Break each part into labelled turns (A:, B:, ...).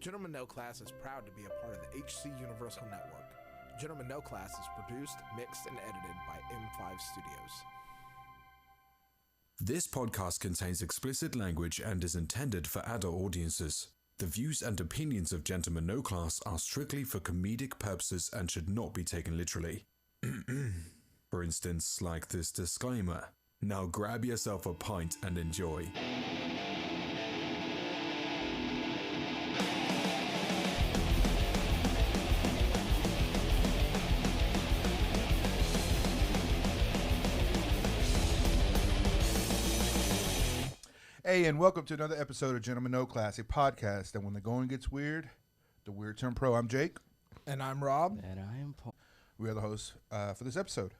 A: Gentlemen No Class is proud to be a part of the HC Universal Network. Gentlemen No Class is produced, mixed, and edited by M5 Studios.
B: This podcast contains explicit language and is intended for adult audiences. The views and opinions of Gentlemen No Class are strictly for comedic purposes and should not be taken literally. For instance, like this disclaimer. Now grab yourself a pint and enjoy.
C: Hey, and welcome to another episode of Gentlemen No Class, a podcast that when the going gets weird, the weird turn pro. I'm Jake.
A: And I'm Rob.
D: And I am Paul.
C: We are the hosts for this episode.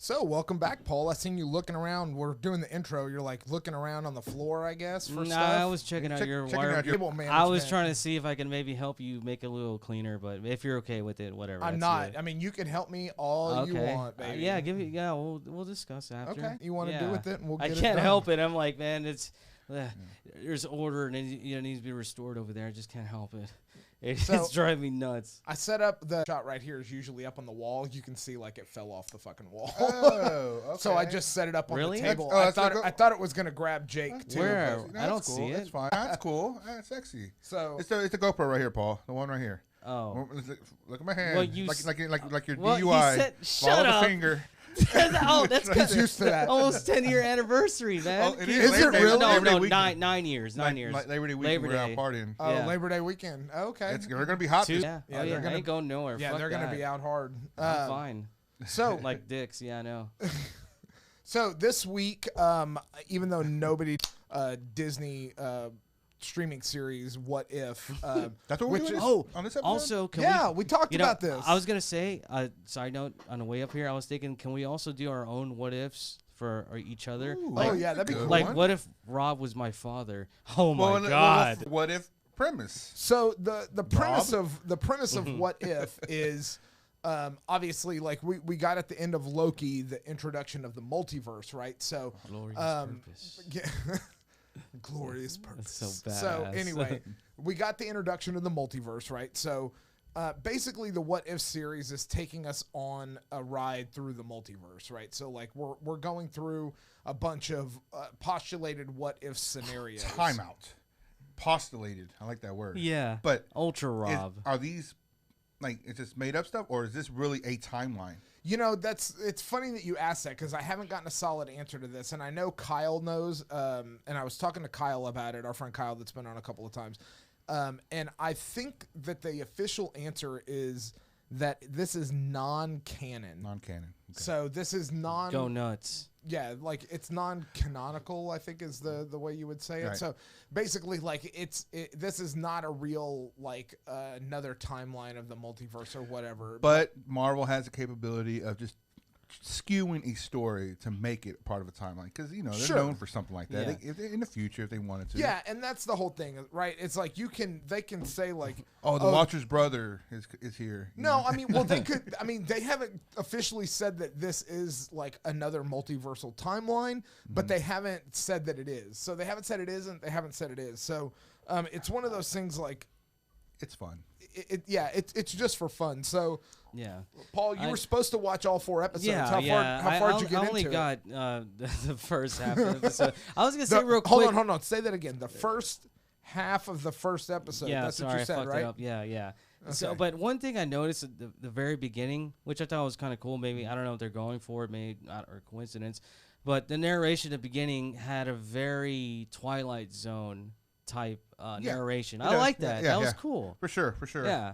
A: So, welcome back, Paul. I seen you looking around. We're doing the intro. You're like looking around on the floor, I guess, for stuff.
D: I was checking out your wire.
A: Cable management.
D: I was trying to see if I can maybe help you make it a little cleaner, but if you're okay with it, whatever.
A: I'm
D: that's
A: not.
D: good.
A: I mean, you can help me all you want, baby.
D: Yeah, we'll discuss after.
A: Okay. You want to do with it, and we'll get
D: I
A: it
D: can't
A: done.
D: help it. I'm like, man, it's there's order and it needs to be restored over there. I just can't help it. It's driving me nuts.
A: I set up the shot right here is usually up on the wall. You can see like it fell off the fucking wall.
C: Oh, okay.
A: So I just set it up on the table.
C: I
A: thought it was gonna grab Jake too.
D: Where?
C: That's
D: I don't
C: cool.
D: see it.
C: That's fine. That's cool. That's sexy.
A: So
C: It's the GoPro right here, Paul. The one right here.
D: Oh.
C: Look at my hand.
D: Well, you
C: like your
D: well,
C: DUI.
D: you said,
C: Follow
D: shut
C: the
D: up.
C: finger.
D: That's
A: he's used to that.
D: almost 10-year anniversary, man.
C: Oh, it
A: Is it
C: Day-
A: really?
D: No,
C: Labor Day
D: no,
C: weekend.
D: 9 years. 9 years.
C: Labor Day weekend, we're out partying.
A: Oh,
D: Yeah.
A: Labor Day weekend. Okay.
C: They're going to be hot.
D: Two?
C: this-
D: Yeah,
A: Yeah,
D: oh,
A: they're
D: yeah.
A: gonna-
D: I ain't going nowhere.
A: Yeah,
D: Fuck
A: they're gonna
D: that.
A: be out hard.
D: I'm fine.
A: So
D: Like dicks, yeah, I know.
A: So this week, even though nobody Disney streaming series What If,
C: That's what we're
A: which
C: doing
A: is-
C: on this episode?
D: Also, can
A: yeah, we talked
D: you know,
A: about this.
D: I was gonna say, side note, on the way up here, I was thinking, can we also do our own what ifs for each other?
C: Ooh,
A: Oh, yeah, that'd be
C: good
A: cool.
D: Like,
C: one.
D: what if Rob was my father? Oh my
C: Well,
D: God!
C: What if premise?
A: So the premise
C: Rob?
A: of What If is obviously like we got at the end of Loki the introduction of the multiverse, right? So
D: Glorious purpose.
A: glorious purpose.
D: That's so
A: So
D: badass.
A: anyway, we got the introduction of the multiverse, right? So basically, the What If series is taking us on a ride through the multiverse, right? So like we're going through a bunch of postulated what if scenarios.
C: Timeout. Postulated. I like that word.
D: Yeah,
C: But
D: Ultra Rob.
C: are these, like, is this made up stuff or is this really a timeline?
A: You know, it's funny that you asked that because I haven't gotten a solid answer to this, and I know Kyle knows. And I was talking to Kyle about it, our friend Kyle that's been on a couple of times. And I think that the official answer is that this is non-canon.
C: Non-canon. Okay.
A: So this is
D: Go nuts.
A: yeah, like it's non-canonical, I think is the way you would say it.
C: Right.
A: So basically, like this is not a real like another timeline of the multiverse or whatever.
C: But Marvel has the capability of just skewing a story to make it part of a timeline because they're
A: Sure.
C: known for something like that.
D: Yeah.
C: In the future, if they wanted to.
A: Yeah, and that's the whole thing, right? It's like they can say like,
C: Oh, the Watcher's brother is here.
A: no, I mean, well, they could. I mean, they haven't officially said that this is like another multiversal timeline, but they haven't said that it is. So they haven't said it isn't. They haven't said it is. So it's one of those things like,
C: It's fun.
A: it's just for fun. So
D: Yeah.
A: Paul, you were supposed to watch all 4 episodes.
D: Yeah,
A: How far did you get
D: I only
A: into
D: got the first half of the episode. I was gonna
A: it?
D: say real quick.
A: Hold on. Say that again. The first half of the first episode.
D: Yeah,
A: That's
D: sorry,
A: what you said,
D: I fucked
A: right?
D: it up. Yeah. So,
A: Okay.
D: but one thing I noticed at the very beginning, which I thought was kind of cool, maybe I don't know if they're going for it, maybe not, or coincidence, but the narration at the beginning had a very Twilight Zone type narration. I
C: Yeah,
D: like that.
C: yeah,
D: That was
C: yeah.
D: cool.
C: For sure.
D: Yeah.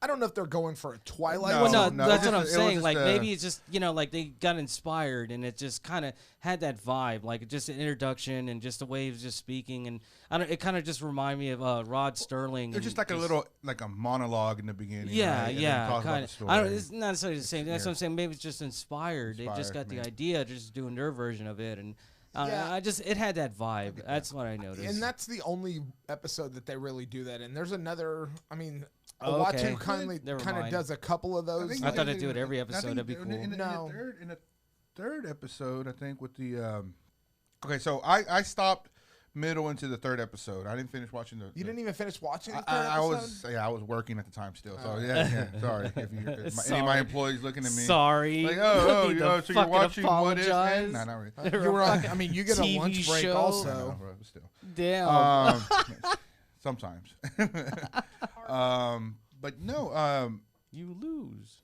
A: I don't know if they're going for a Twilight.
C: No,
D: Well,
C: no,
D: that's
C: it
D: what I'm
C: was
D: saying.
C: just
D: Like maybe it's just like they got inspired and it just kind of had that vibe, like just an introduction and just the way he was just speaking, and it kind of just reminded me of Rod Sterling.
C: It's
D: and
C: just like a monologue in the beginning.
D: Yeah,
C: right? And then
D: yeah,
C: talk about
D: kind
C: the
D: of.
C: story.
D: I don't. It's not necessarily the same. That's
C: Yeah.
D: what I'm saying. Maybe it's just inspired. They just got the
C: maybe.
D: idea, just doing their version of it, and
A: Yeah.
D: it had that vibe. That's what I noticed.
A: And that's the only episode that they really do that in. There's another. I mean,
D: Oh, okay.
A: Owatu
D: Never
A: kind of
D: mind.
A: does a couple of those.
D: I thought they'd do it every episode. That'd be cool.
C: In
A: No.
C: the third episode, I think with the okay, so I stopped middle into the third episode. I didn't finish watching the.
A: You didn't even finish watching the third
C: I
A: episode?
C: I was working at the time still. So yeah. Sorry if any of
D: Sorry.
C: my employees looking at me.
D: Sorry.
C: Like,
D: Need to
C: so you're
D: fucking
C: watching What If?
D: apologize.
C: Nah, not really.
A: You were on, I mean, you get a
D: TV
A: lunch break
D: show.
A: also.
C: I know, bro, but still.
D: Damn.
C: Sometimes. But no.
D: You lose.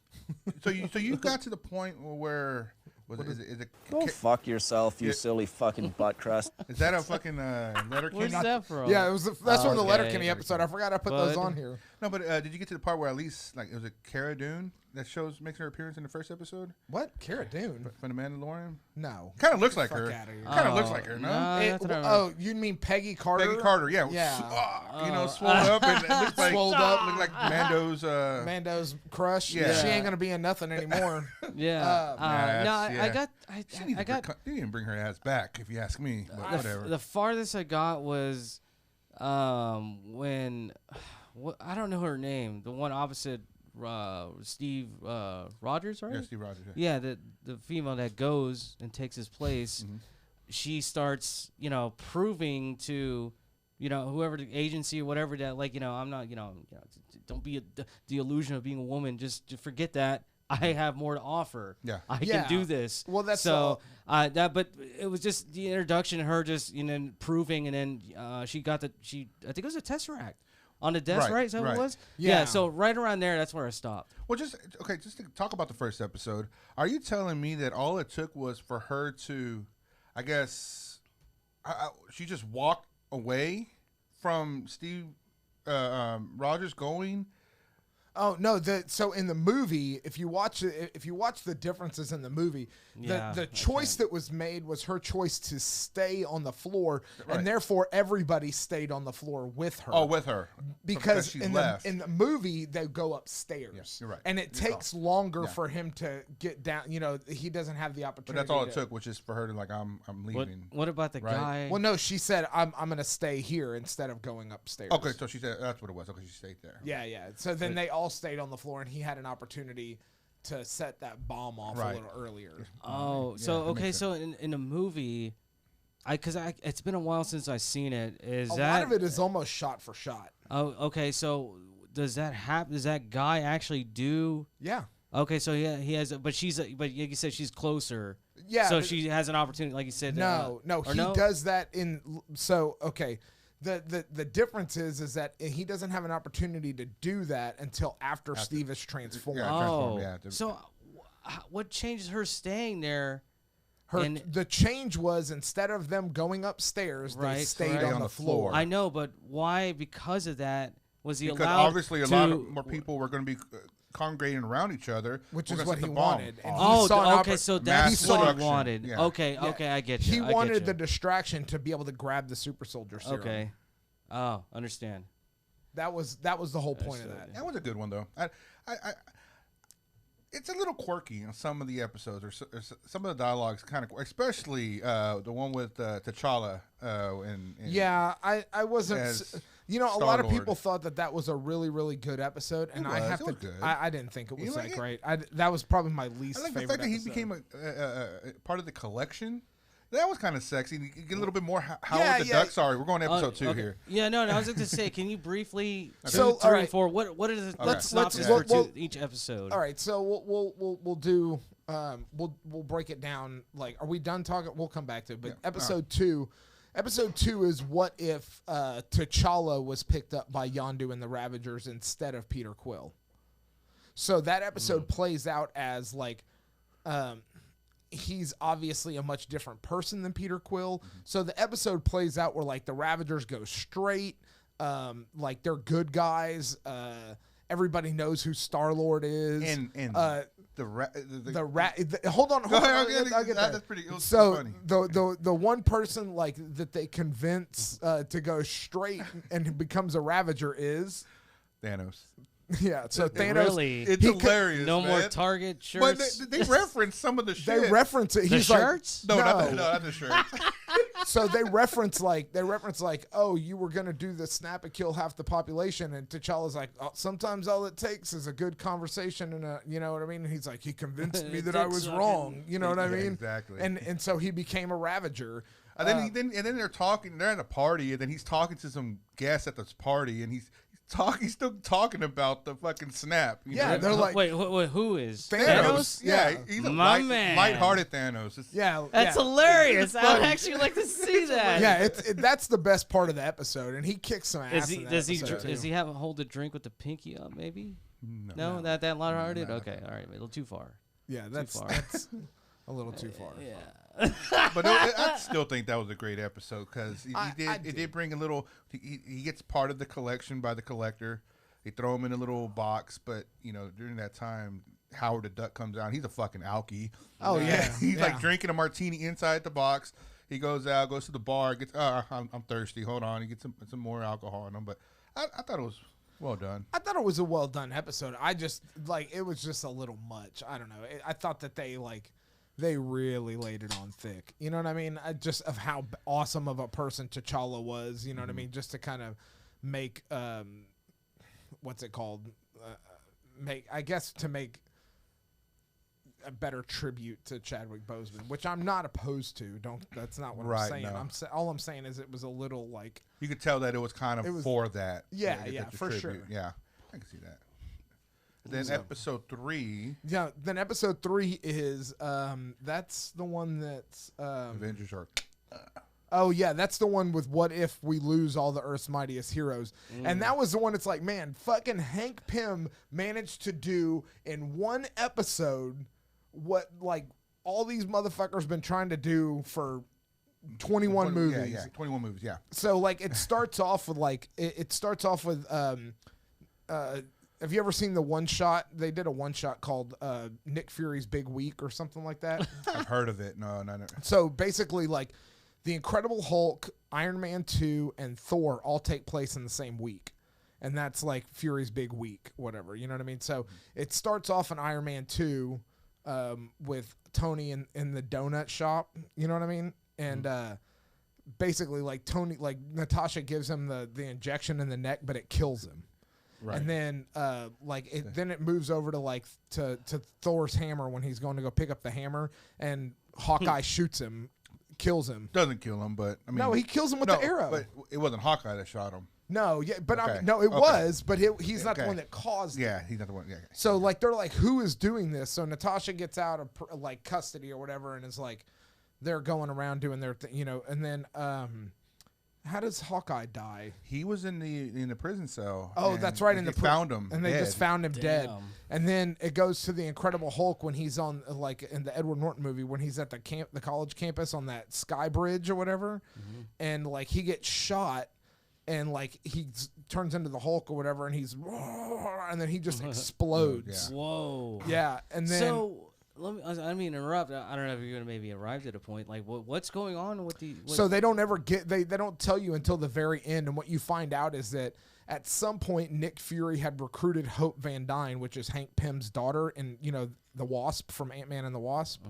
C: So you got to the point where is it
E: Go fuck yourself, you
C: Yeah.
E: silly fucking butt crust.
C: is that a fucking Letterkenny?
D: Where's that from?
A: Yeah, it was that's from the
D: Okay.
A: Letterkenny episode. I forgot I put those
D: Bud.
A: on here.
C: No, but did you get to the part where at least like it was a Cara Dune that makes her appearance in the first episode
A: What? Cara Dune?
C: from The Mandalorian?
A: No.
C: Kind of looks like
A: Fuck
C: her.
A: outta here.
C: Kind of looks like her, no?
A: It-
D: that's what I
A: oh, you mean Peggy Carter?
C: Peggy Carter, yeah.
A: Yeah.
C: Swole up and it looks like
A: Swolled up.
C: look like Mando's.
A: Mando's crush.
C: Yeah.
A: She ain't gonna be in nothing anymore.
D: Yeah.
C: Nah,
D: No,
C: that's-
D: I
C: yeah.
D: got.
C: She needs
D: I
C: to
D: got.
C: they didn't bring her ass back, if you ask me. But whatever.
D: The farthest I got was, when, I don't know her name. The one opposite, Steve Rogers, right?
C: Yeah, Steve Rogers. Yeah.
D: Yeah, the female that goes and takes his place, she starts, proving to, whoever the agency or whatever that, like, I'm not, don't be the illusion of being a woman. Just forget that. I have more to offer.
C: Yeah.
D: I
A: Yeah.
D: can do this.
A: Well, that's
D: so. But it was just the introduction, her just proving, and then she got I think it was a Tesseract on the desk, right? Is that what
C: right.
D: it was?
A: Yeah.
D: So right around there, that's where I stopped.
C: Well, just to talk about the first episode. Are you telling me that all it took was for her to, I guess, she just walked away from Steve Rogers going?
A: Oh no! So in the movie, if you watch the differences in the movie,
D: Yeah,
A: the choice that was made was her choice to stay on the floor,
C: Right.
A: and therefore everybody stayed on the floor with her.
C: Oh, with her
A: because
C: she
A: in
C: left.
A: the movie they go upstairs.
C: Yeah, you're right.
A: And it takes longer for him to get down. He doesn't have the
C: but
A: opportunity.
C: that's all it
A: to-
C: took, which is for her to like, I'm leaving.
D: What about the
C: Right.
D: guy?
A: Well, no, she said I'm gonna stay here instead of going upstairs.
C: Okay, so she said that's what it was. Okay, she stayed there.
A: Yeah. So then they all stayed on the floor, and he had an opportunity to set that bomb off
C: Right.
A: a little earlier.
D: Oh,
C: Yeah,
D: so
C: that
D: okay,
C: makes
D: so in the movie, it's been a while since I've seen it. Is
A: A
D: that
A: lot of it is almost shot for shot.
D: Oh, okay. So does that happen? Does that guy actually do?
A: Yeah.
D: Okay, so he has, but but like you said, she's closer.
A: Yeah.
D: So
A: but-
D: she has an opportunity, like you said.
A: No,
D: or
A: he does that in. So okay, the difference is that he doesn't have an opportunity to do that until after Steve is transformed.
C: Yeah.
D: Oh,
C: transform, yeah,
D: so what changes her staying there? and-
A: The change was instead of them going upstairs, they
D: Right,
A: stayed
D: correct.
A: on the floor.
D: I know, but why? Because of that, was he
C: Because
D: allowed?
C: obviously a lot of more people were going to be congregating around each other,
A: Which
C: We're
A: is
C: gonna
A: what
C: set
A: he
C: the bomb
A: wanted, and
C: off.
A: he saw an
D: okay,
A: oppor-
D: so
C: mass
D: that's what he
C: production,
D: wanted.
C: yeah.
D: Okay,
A: Yeah.
D: okay, I get you.
A: He
D: I get
A: wanted
D: you.
A: the distraction to be able to grab the super soldier serum.
D: Okay. Oh, understand.
A: That was the whole point of that.
D: Understood.
C: That was a good one though. It's a little quirky in some of the episodes, or some of the dialogues kind of, especially the one with T'Challa. And
A: Yeah, I wasn't.
C: as
A: A lot of
C: Star-Lord.
A: people thought that was a really, really good episode, and I have
C: It
A: to.
C: was good.
A: I didn't think it
C: You
A: was
C: like
A: that
C: it?
A: great. That was probably my least
C: I like the
A: favorite
C: fact that he
A: episode.
C: became a part of the collection. That was kind of sexy. You get a little bit more Howard
A: Yeah,
C: the
A: yeah.
C: Duck. Sorry, we're going to episode 2
D: okay.
C: here.
D: Yeah, no, I was going to say, can you briefly
A: So,
D: do 3
A: all right.
D: and 4? What is the
C: Let's-
D: synopsis
A: well,
D: for
A: well-
D: each episode?
A: All right, so we'll do. We'll break it down. Like, are we done talking? We'll come back to it. But
C: Yeah,
A: episode 2. Episode 2 is what if T'Challa was picked up by Yondu and the Ravagers instead of Peter Quill. So that episode plays out as like, he's obviously a much different person than Peter Quill. So the episode plays out where like the Ravagers go straight, like they're good guys. Everybody knows who Star-Lord is.
C: And
A: Hold on.
C: Go ahead,
A: I'll
C: okay,
A: get
C: that-
A: there.
C: that's pretty- it was
A: So
C: funny.
A: the one person like that they convince to go straight and who becomes a Ravager is
C: Thanos.
A: So Thanos.
D: Really?
C: It's
A: He could-
C: hilarious.
D: No more
C: man.
D: Target
C: But
D: shirts?
C: they reference some of the shit.
A: They reference it.
D: The
A: He's
D: shirts?
A: like,
C: no, not the shirt.
A: So they reference like, oh, you were gonna do the snap and kill half the population, and T'Challa's like, oh, sometimes all it takes is a good conversation and a, you know what I mean? And he's like, he convinced me that I was
D: Dick-sucking.
A: wrong. You know what I
C: Yeah,
A: mean?
C: exactly.
A: And so he became a Ravager.
C: And then they're talking. They're at a party, and then he's talking to some guests at this party, and he's still talking about the fucking snap. You
A: Yeah,
C: know?
A: they're like
D: wait, who is
A: Thanos?
C: Yeah,
A: Yeah.
C: he's a
D: My man.
C: lighthearted Thanos. It's-
A: yeah,
D: That's
A: yeah.
D: hilarious. I would actually like to see that.
A: Yeah, that's the best part of the episode, and he kicks some ass. in that episode, too.
D: Does he have hold a drink with the pinky up? Maybe. No, that lighthearted. Okay, all right, a little too far.
A: Yeah, that's
D: far.
A: that's a little too far.
D: Yeah.
C: But I still think that was a great episode because
A: I
C: it did bring a little. He gets part of the collection by the collector. They throw him in a little box, but during that time, Howard the Duck comes out. He's a fucking alky.
A: Oh yeah,
C: He's like drinking a martini inside the box. He goes out, goes to the bar, gets. I'm thirsty. Hold on. He gets some more alcohol in him. But I thought it was well done.
A: I thought it was a well done episode. I just it was just a little much. I don't know. I thought that they really laid it on thick. You know what I mean? Just of how awesome of a person T'Challa was. You know what I mean? Just to kind of make what's it called? Make a better tribute to Chadwick Boseman, which I'm not opposed to. That's not what I'm
C: Right,
A: saying.
C: no.
A: All I'm saying is it was a little like
C: You could tell that it was kind of for that.
A: Yeah,
C: the
A: yeah, for
C: tribute.
A: sure.
C: Yeah, I can see that. Then episode 3,
A: yeah. Then episode 3 is that's the one that's
C: Avengers are.
A: oh yeah, that's the one with what if we lose all the Earth's mightiest heroes, and that was the one. It's like, man, fucking Hank Pym managed to do in one episode what like all these motherfuckers been trying to do for 21 movies.
C: Yeah, 21 movies. Yeah.
A: So like it starts off with have you ever seen the one shot? They did a one shot called Nick Fury's Big Week or something like that.
C: I've heard of it. No.
A: So basically, like the Incredible Hulk, Iron Man 2, and Thor all take place in the same week. And that's like Fury's Big Week, whatever. You know what I mean? So it starts off in Iron Man 2 with Tony in the donut shop. You know what I mean? And basically, like Natasha gives him the injection in the neck, but it kills him.
C: Right.
A: And then then it moves over to Thor's hammer when he's going to go pick up the hammer, and Hawkeye shoots him, kills him.
C: Doesn't kill him, but I mean,
A: No, he kills him with the arrow.
C: But it wasn't Hawkeye that shot him.
A: No, yeah, but
C: Okay.
A: it
C: Okay.
A: was, but he's not the
C: Okay.
A: one that caused it.
C: Yeah, he's not the one. Yeah.
A: So like they're like, who is doing this? So Natasha gets out of like custody or whatever, and is like, they're going around doing their thing, and then how does Hawkeye die?
C: He was in the prison cell.
A: Oh,
C: and
A: that's right.
C: they found him,
A: and they
C: dead.
A: just found him dead.
D: Damn.
A: And then it goes to the Incredible Hulk when he's on like in the Edward Norton movie when he's at the college campus on that sky bridge or whatever, and like he gets shot, and like he turns into the Hulk or whatever, and and then he just explodes.
D: Whoa.
A: Yeah, and then
D: So I mean, interrupt. I don't know if you're gonna maybe arrived at a point. Like, what's going on with the?
A: so they don't ever get they don't tell you until the very end, and what you find out is that at some point Nick Fury had recruited Hope Van Dyne, which is Hank Pym's daughter, and the Wasp from Ant-Man and the Wasp,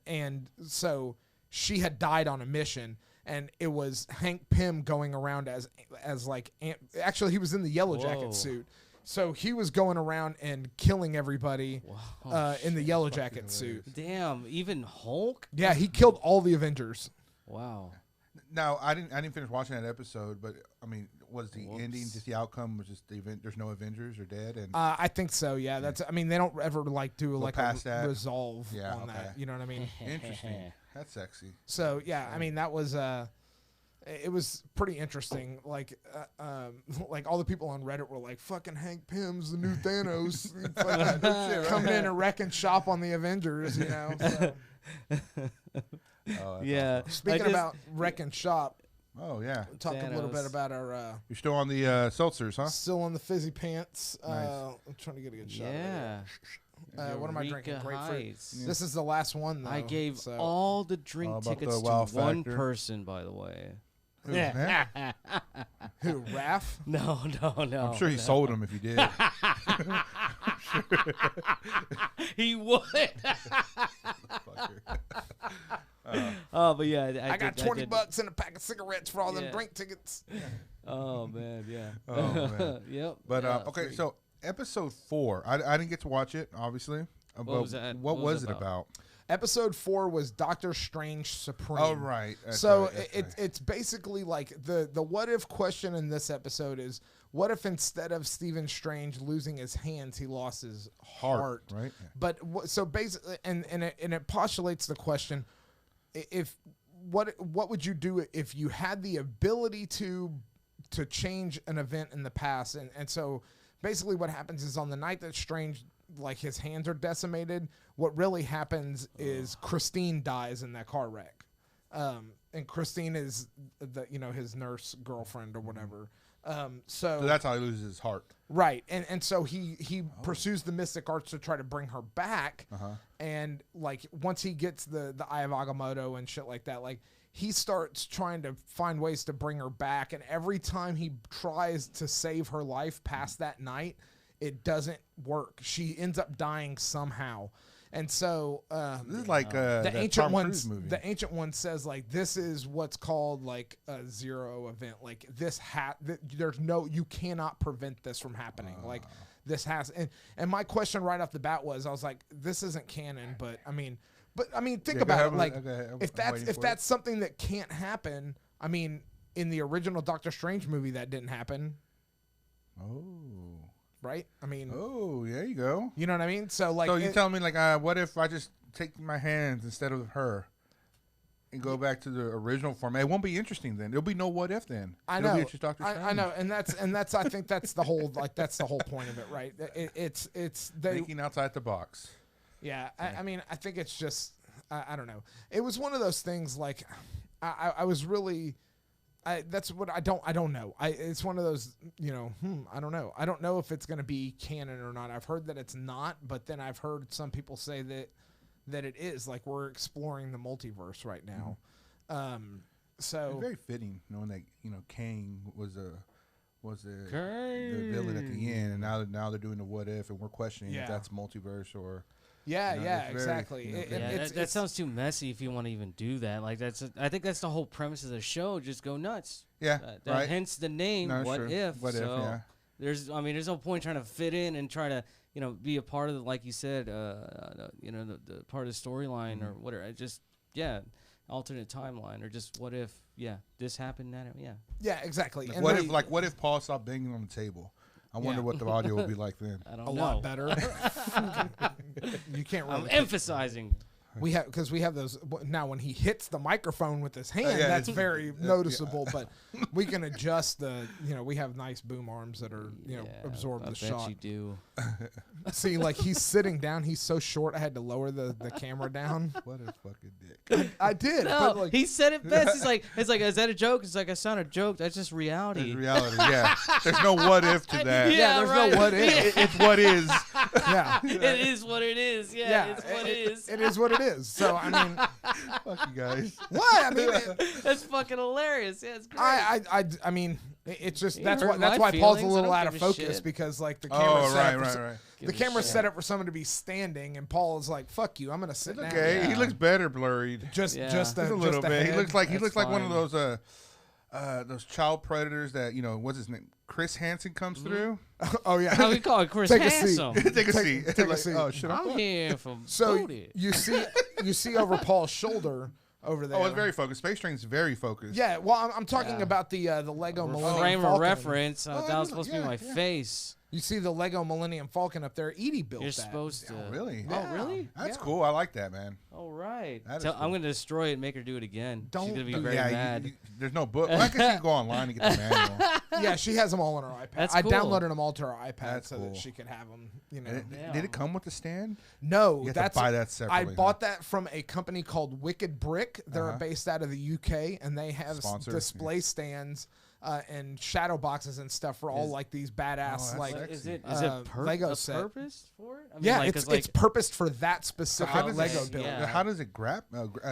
A: and so she had died on a mission, and it was Hank Pym going around as like actually he was in the Yellow Jacket
D: Whoa.
A: suit. So he was going around and killing everybody in the Yellow Jacket suit.
D: Damn, even Hulk.
A: Yeah, he killed all the Avengers.
D: Wow.
C: Now I didn't finish watching that episode, but I mean, was the ending just the outcome was just the event? There's no Avengers are dead, and
A: I think so. Yeah, that's. I mean, they don't ever like do like
C: past
A: a
C: that.
A: resolve
C: Yeah,
A: on
C: okay.
A: that. You know what I mean?
C: interesting. That's sexy.
A: So yeah, I mean that was it was pretty interesting. Like like all the people on Reddit were like, "Fucking Hank Pym's the new Thanos, fucking coming in and wrecking shop on the Avengers." So.
D: Yeah.
A: Speaking about wrecking shop,
C: Oh yeah,
A: talk a little bit
D: Thanos.
A: about our
C: you're still on the seltzers, huh?
A: still on the fizzy pants.
C: Nice.
A: I'm trying to get a good shot.
D: Yeah.
A: What am I drinking?
D: Eureka
A: Grapefruit.
D: Heights.
A: This is the last one. Though,
D: I gave
A: so.
D: all the drink
C: All about
D: tickets
C: the
D: to
C: wow
D: one
C: factor.
D: person, by the way.
C: Who, man?
A: Who, Raph?
D: No.
C: I'm sure he sold them if you did.
D: He would. Oh, but yeah,
A: I got
D: did-
A: 20
D: did-
A: bucks and a pack of cigarettes for all them
D: Yeah.
A: drink tickets.
D: Oh man, yeah.
C: Oh, man.
D: Yep.
C: But
D: yeah,
C: okay,
D: free.
C: so episode 4, I didn't get to watch it, obviously. But
D: was that?
C: What
D: What was
C: was
D: it
C: it about?
A: Episode 4 was Doctor Strange Supreme.
C: Oh, right. That's
A: So
C: right, that's right.
A: it's basically like the what if question in this episode is, what if instead of Stephen Strange losing his hands, he lost his heart?
C: right?
A: But so basically, and it postulates the question: if what would you do if you had the ability to change an event in the past? And so basically, what happens is on the night that Strange, like, his hands are decimated, what really happens is Christine dies in that car wreck, and Christine is his nurse girlfriend or whatever.
C: So that's how he loses his heart.
A: Right, and so he pursues the mystic arts to try to bring her back, and like once he gets the Eye of Agamotto and shit like that, like he starts trying to find ways to bring her back, and every time he tries to save her life past that night, it doesn't work. She ends up dying somehow. And so
C: This is like
A: the
C: that
A: ancient
C: Tom
A: one,
C: Cruise movie.
A: the ancient one says, like, this is what's called like a zero event. Like this you cannot prevent this from happening. Like this has, and my question right off the bat was, I was like, this isn't canon, but I mean, think
C: Yeah, go
A: about
C: ahead,
A: it. Like
C: okay, I'm
A: if
C: waiting for it.
A: that's something that can't happen, I mean, in the original Doctor Strange movie, that didn't happen,
C: Oh.
A: right? I mean,
C: Oh, there you go.
A: you know what I mean? So like,
C: So you telling me, like, what if I just take my hands instead of her and go back to the original format? It won't be interesting then. There'll be no what if then.
A: I
C: It'll
A: know,
C: be just Dr.
A: I
C: Strange.
A: know, and that's I think that's the whole that's the whole point of it, right? It's they
C: Thinking outside the box.
A: yeah. I mean, I think it's just I don't know. It was one of those things like I was really. That's what I don't know. It's one of those, I don't know. I don't know if it's going to be canon or not. I've heard that it's not, but then I've heard some people say that it is. Like, we're exploring the multiverse right now. So
C: It's very fitting knowing that Kang was the
D: Kang.
C: villain at the end, and now they're doing the what if, and we're questioning
A: Yeah.
C: if that's multiverse or.
A: yeah,
C: it's
A: yeah,
C: very,
A: exactly.
C: you know,
D: Yeah,
A: It's-
D: that sounds too messy if you want to even do that. Like I think that's the whole premise of the show. Just go nuts.
C: Yeah, right.
D: Hence the name.
C: No,
D: What
C: sure.
D: if?
C: What if,
D: So
C: yeah.
D: there's no point trying to fit in and try to be a part of the, like you said, the part of the storyline
C: Mm-hmm.
D: or whatever. Alternate timeline or just what if this happened that
A: yeah, exactly. And
C: What
A: they-
C: if Paul stopped banging on the table? I wonder
A: Yeah.
C: what the audio would be like then.
D: I don't
A: a
D: know.
A: lot better. You can't
D: I'm
A: really.
D: emphasizing.
A: We have those now. When he hits the microphone with his hand,
C: yeah,
A: that's
C: it's-
A: very noticeable. But we can adjust the. We have nice boom arms that are absorb
D: I
A: the
D: bet
A: shot.
D: you do.
A: See, like he's sitting down. He's so short. I had to lower the camera down.
C: What a fucking dick.
A: I did.
D: No,
A: but like,
D: he said it best. It's like, is that a joke? It's like, it's not a joke. That's just reality.
C: It's reality, yeah. There's no what if to that.
A: yeah, there's
D: right.
A: no what if.
C: It's what is.
A: Yeah,
D: It is what it is. Yeah, it's what it is.
A: It is what it is. So I mean,
C: Fuck you guys.
A: what? I mean,
D: That's fucking hilarious. Yeah, it's great.
A: I mean, it's just
D: You
A: that's
D: hurt
A: why
D: my
A: Paul's a
D: feelings. I
A: little
D: don't
A: out of
D: give a
A: focus
D: shit.
A: because like the camera
C: Oh, right.
A: the camera set up for someone to be standing, and Paul is like, "Fuck you, I'm gonna sit down."
C: Okay,
D: Yeah.
C: he looks better blurred.
A: Just
D: Yeah.
A: just
C: Just a
A: just
C: little bit. He
A: head.
C: looks like
D: That's
C: one of
D: fine.
C: those child predators that what's his name? Chris Hansen comes through.
A: Oh yeah.
D: How we call it Chris
A: Take a seat.
D: Handsome.
C: Take a seat.
A: take a
C: Like,
A: seat.
C: Oh, shit.
D: I'm here from
A: So
D: Booty.
A: you see over Paul's shoulder over there.
C: Oh, it's very focused. Space Train's very focused.
A: Yeah, well, I'm talking
D: Yeah.
A: about the Lego Millennium
D: Frame of
A: Falcon.
D: reference.
C: Oh,
D: That was supposed to be
C: yeah,
D: my
C: yeah.
D: face.
A: You see the Lego Millennium Falcon up there. Edie built
D: You're
A: that.
D: supposed to.
C: Oh, really?
D: Oh, really?
C: That's
A: Yeah.
C: cool. I like that, man.
D: All right.
C: That is
D: I'm
C: cool.
D: going to destroy it and make her do it again.
A: Don't
D: She's going to
A: do
D: be very
C: yeah,
D: mad.
C: there's no book. Well, I guess you can go online and get the manual.
A: Yeah, she has them all on her iPad.
D: That's
A: I
D: cool.
A: downloaded them all to her iPad
C: That's
A: so
C: cool.
A: that she could have them.
C: And Did it come with the stand?
A: No,
C: You have
A: that's
C: to buy that
A: I
C: separately.
A: bought that from a company called Wicked Brick. They're
C: Uh-huh.
A: based out of the UK, and they have
C: Sponsor,
A: display stands and shadow boxes and stuff for all
D: Is-
A: like these badass
C: that's
A: like.
C: sexy.
D: Is it
A: Lego
D: a
A: set.
D: purpose for it? I mean,
A: Yeah,
D: like,
A: it's
D: 'cause,
A: it's purposed for that
C: So
A: specific
C: how does
A: Lego
C: it,
A: build.
D: yeah.
C: How does it grab?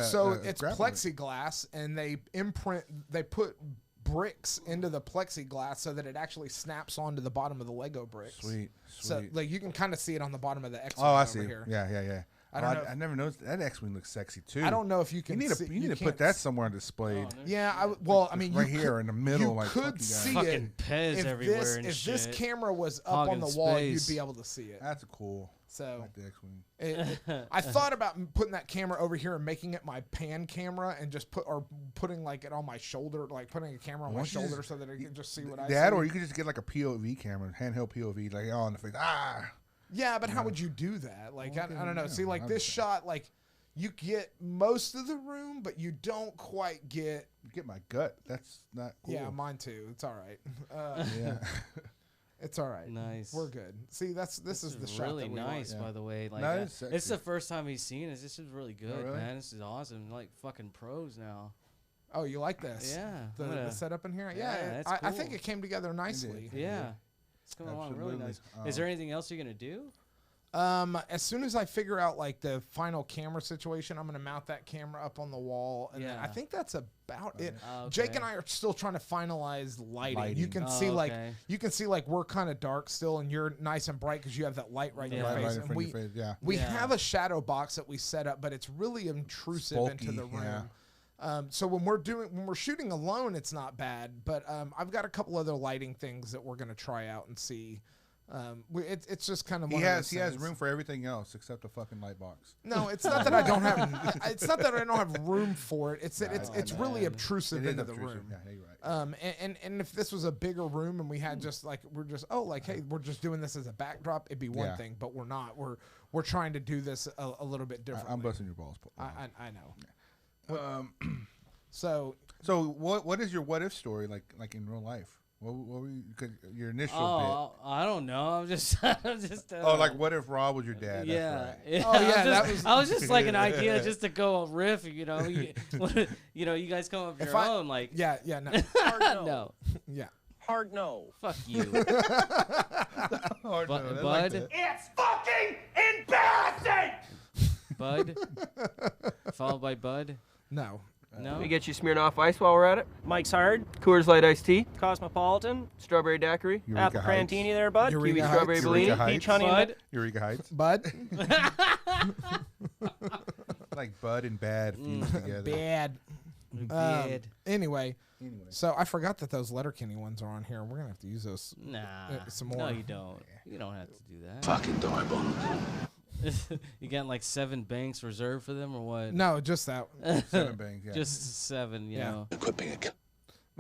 A: So it's
C: grapple it?
A: plexiglass, and they put bricks into the plexiglass so that it actually snaps onto the bottom of the Lego bricks.
C: Sweet.
A: So like you can kind of see it on the bottom of the X-wing
C: Oh, I
A: over
C: see.
A: here.
C: Yeah.
A: I don't know.
C: I never noticed that X-wing looks sexy too.
A: I don't know if you
C: You
A: can.
C: need to
A: see,
C: you need to
A: can't
C: put that
A: s-
C: somewhere displayed.
A: Yeah, I mean,
C: right
A: you
C: here
A: could,
C: in the middle.
A: You
C: like, fuck
A: could
C: you guys.
A: see
D: Fucking
A: it
D: Pez
A: if
D: everywhere
A: this
D: and
A: if this
D: shit.
A: camera was up on
D: Hogging
A: the wall,
D: space.
A: you'd be able to see it.
C: That's cool.
A: So
C: Like the X-Wing.
A: I thought about putting that camera over here and making it my pan camera and just putting like it on my shoulder, like putting a camera on my
C: Once you
A: shoulder
C: just-
A: so that I can just see what I see.
C: That, or you could just get like a POV camera, handheld POV, like on the face. Ah,
A: Yeah, but how would you do that? Like, I don't know.
C: yeah,
A: See, like
C: I
A: this
C: understand.
A: shot, like you get most of the room, but you don't quite get.
C: you get my gut. That's not cool.
A: Yeah, mine too. It's all right.
C: Yeah.
A: It's all right.
D: Nice.
A: We're good. See, this is the shot
D: really
A: that we
D: nice,
A: want.
D: by the way. Like,
C: That is
D: it's
C: sexy.
D: the first time he's seen it. This is really good,
C: really?
D: man. This is awesome. Like fucking pros now.
A: Oh, you like this?
D: Yeah,
A: The,
D: I'm
A: the
D: gonna-
A: setup in here.
D: Yeah,
A: Yeah,
D: that's
A: I think
D: cool.
A: it came together nicely.
D: Yeah, it's going along really
C: Absolutely.
D: nice. Is there anything else you're gonna do?
A: As soon as I figure out like the final camera situation, I'm gonna mount that camera up on the wall, and then I
D: Yeah.
A: think that's about it.
D: Oh,
A: Jake
D: okay.
A: and I are still trying to finalize lighting. You
C: Lighting.
A: can
D: Oh,
A: see like
D: okay.
A: we're kind of dark still, and you're nice and bright because you have that light right in
D: Yeah.
A: your
C: Right
A: face.
C: in
A: And
C: front of your face. Yeah.
A: we
D: Yeah.
A: have a shadow box that we set up, but it's really intrusive into
C: Bulky,
A: the room.
C: yeah.
A: So when we're shooting alone, it's not bad. But I've got a couple other lighting things that we're gonna try out and see. It's just kind of
C: He
A: one of
C: has
A: those
C: he has
A: things.
C: room for everything else except a fucking light box.
A: No, it's not that I don't have. It's not that I don't have room for it. It's that
C: Nah,
A: it's really
D: man.
A: obtrusive
C: It is
A: into the
C: obtrusive.
A: room.
C: Yeah, you're right.
A: And if this was a bigger room and we had just like hey, we're just doing this as a backdrop, it'd be one
C: Yeah.
A: thing. But we're not. We're trying to do this a little bit differently.
C: I'm busting your balls.
A: I know. So
C: So what is your what if story like in real life? What were you, 'cause your initial
D: Oh, I don't know. I'm just, I'm just.
C: bit? Oh, like what if Rob was your dad?
D: Yeah.
C: That's right.
A: Oh, yeah, that
D: just,
A: was-
D: I was just like an idea just to go riff, you know. You guys come up with
A: If
D: your
A: I-
D: own, like.
A: yeah, no,
D: No.
A: yeah.
E: Hard no.
D: Fuck you.
C: Oh,
D: Bu-
C: no, I like
D: Bud.
C: that.
F: It's fucking embarrassing!
D: Bud. Followed by Bud.
A: No.
D: No.
G: We get you Smirnoff Ice while we're at it.
F: Mike's Hard,
G: Coors Light Iced Tea,
F: Cosmopolitan,
G: Strawberry Daiquiri,
C: Eureka
F: Apple
C: Heights.
F: Crantini there, bud.
A: Eureka
G: Kiwi
A: Heights.
G: Strawberry
C: Eureka
G: Bellini,
C: Heights.
F: Peach Honey and
D: Bud.
C: Eureka Heights.
A: Bud.
C: Like Bud and Bad fused together.
A: Bad.
D: Bad.
A: Anyway,
C: Anyway.
A: so I forgot that those Letterkenny ones are on here. We're gonna have to use those.
D: Nah.
A: some
D: No,
A: more.
D: you don't. You don't have to do that.
H: Fucking doorbell.
D: You got like 7 banks reserved for them or what?
A: No, just that.
C: 7 bangs. Yeah.
D: Just 7, you
A: Yeah.
D: know.
H: Quit being a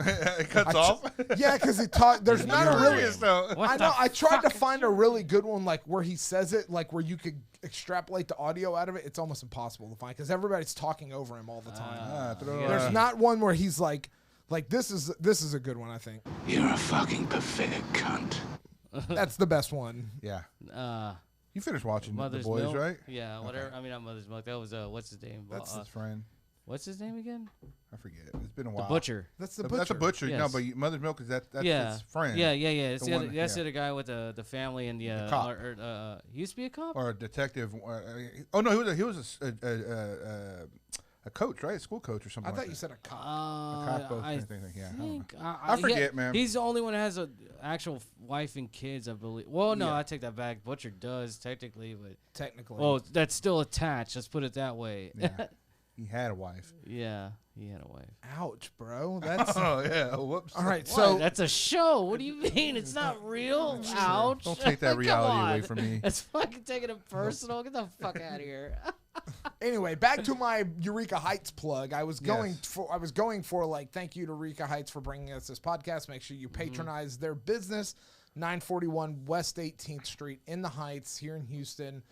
C: it cuts off.
A: Yeah, because he taught. There's not a really.
C: Hilarious, though.
D: What
A: I
D: the
A: know. I tried to
D: fuck?
A: find a really good one, like where he says it, like where you could extrapolate the audio out of it. It's almost impossible to find because everybody's talking over him all the time.
C: Ah, throw,
A: There's not one where he's like this is a good one. I think
H: You're a fucking pathetic cunt.
A: that's the best one.
C: Yeah.
D: Uh,
C: You finished watching The
D: Mother's
C: Boys,
D: Milk.
C: right?
D: Yeah, whatever. I mean, not Mother's Milk. That was what's his name?
C: That's his friend.
D: What's his name again?
C: I forget. It's been a
D: The
C: while.
D: Butcher.
A: That's the
C: That's a butcher. No,
D: Yes.
C: but Mother's Milk is that's
D: Yeah.
C: his friend.
D: Yeah. It's
C: The
D: the other,
C: one-
D: that's
C: yeah.
D: the other guy with the family and the
C: cop.
D: he used to be a cop.
C: Or a detective. Oh no, he was a coach, right? A school coach or something.
A: I thought
C: like
A: you
C: that.
A: said a cop.
C: cop both
D: I
C: thing, yeah, I don't know.
D: think
C: I forget, man.
D: He's the only one that has a actual wife and kids, I believe. Well, no,
A: Yeah.
D: I take that back. Butcher does technically, but
A: Technically.
D: well, that's still attached. Let's put it that way.
C: Yeah. He had a wife.
D: Yeah, he had a wife.
A: ouch, bro. That's
C: Oh yeah. Whoops.
A: all right.
D: So
A: So
D: that's a show. What do you mean? It's not real. Ouch!
C: Don't take that
D: Come
C: reality away
D: on.
C: from me.
D: It's fucking taking it personal. Get the fuck out of here.
A: anyway, back to my Eureka Heights plug. I was going
C: Yes.
A: for like thank you to Eureka Heights for bringing us this podcast. Make sure you patronize their business, 941 West 18th Street in the Heights here in Houston.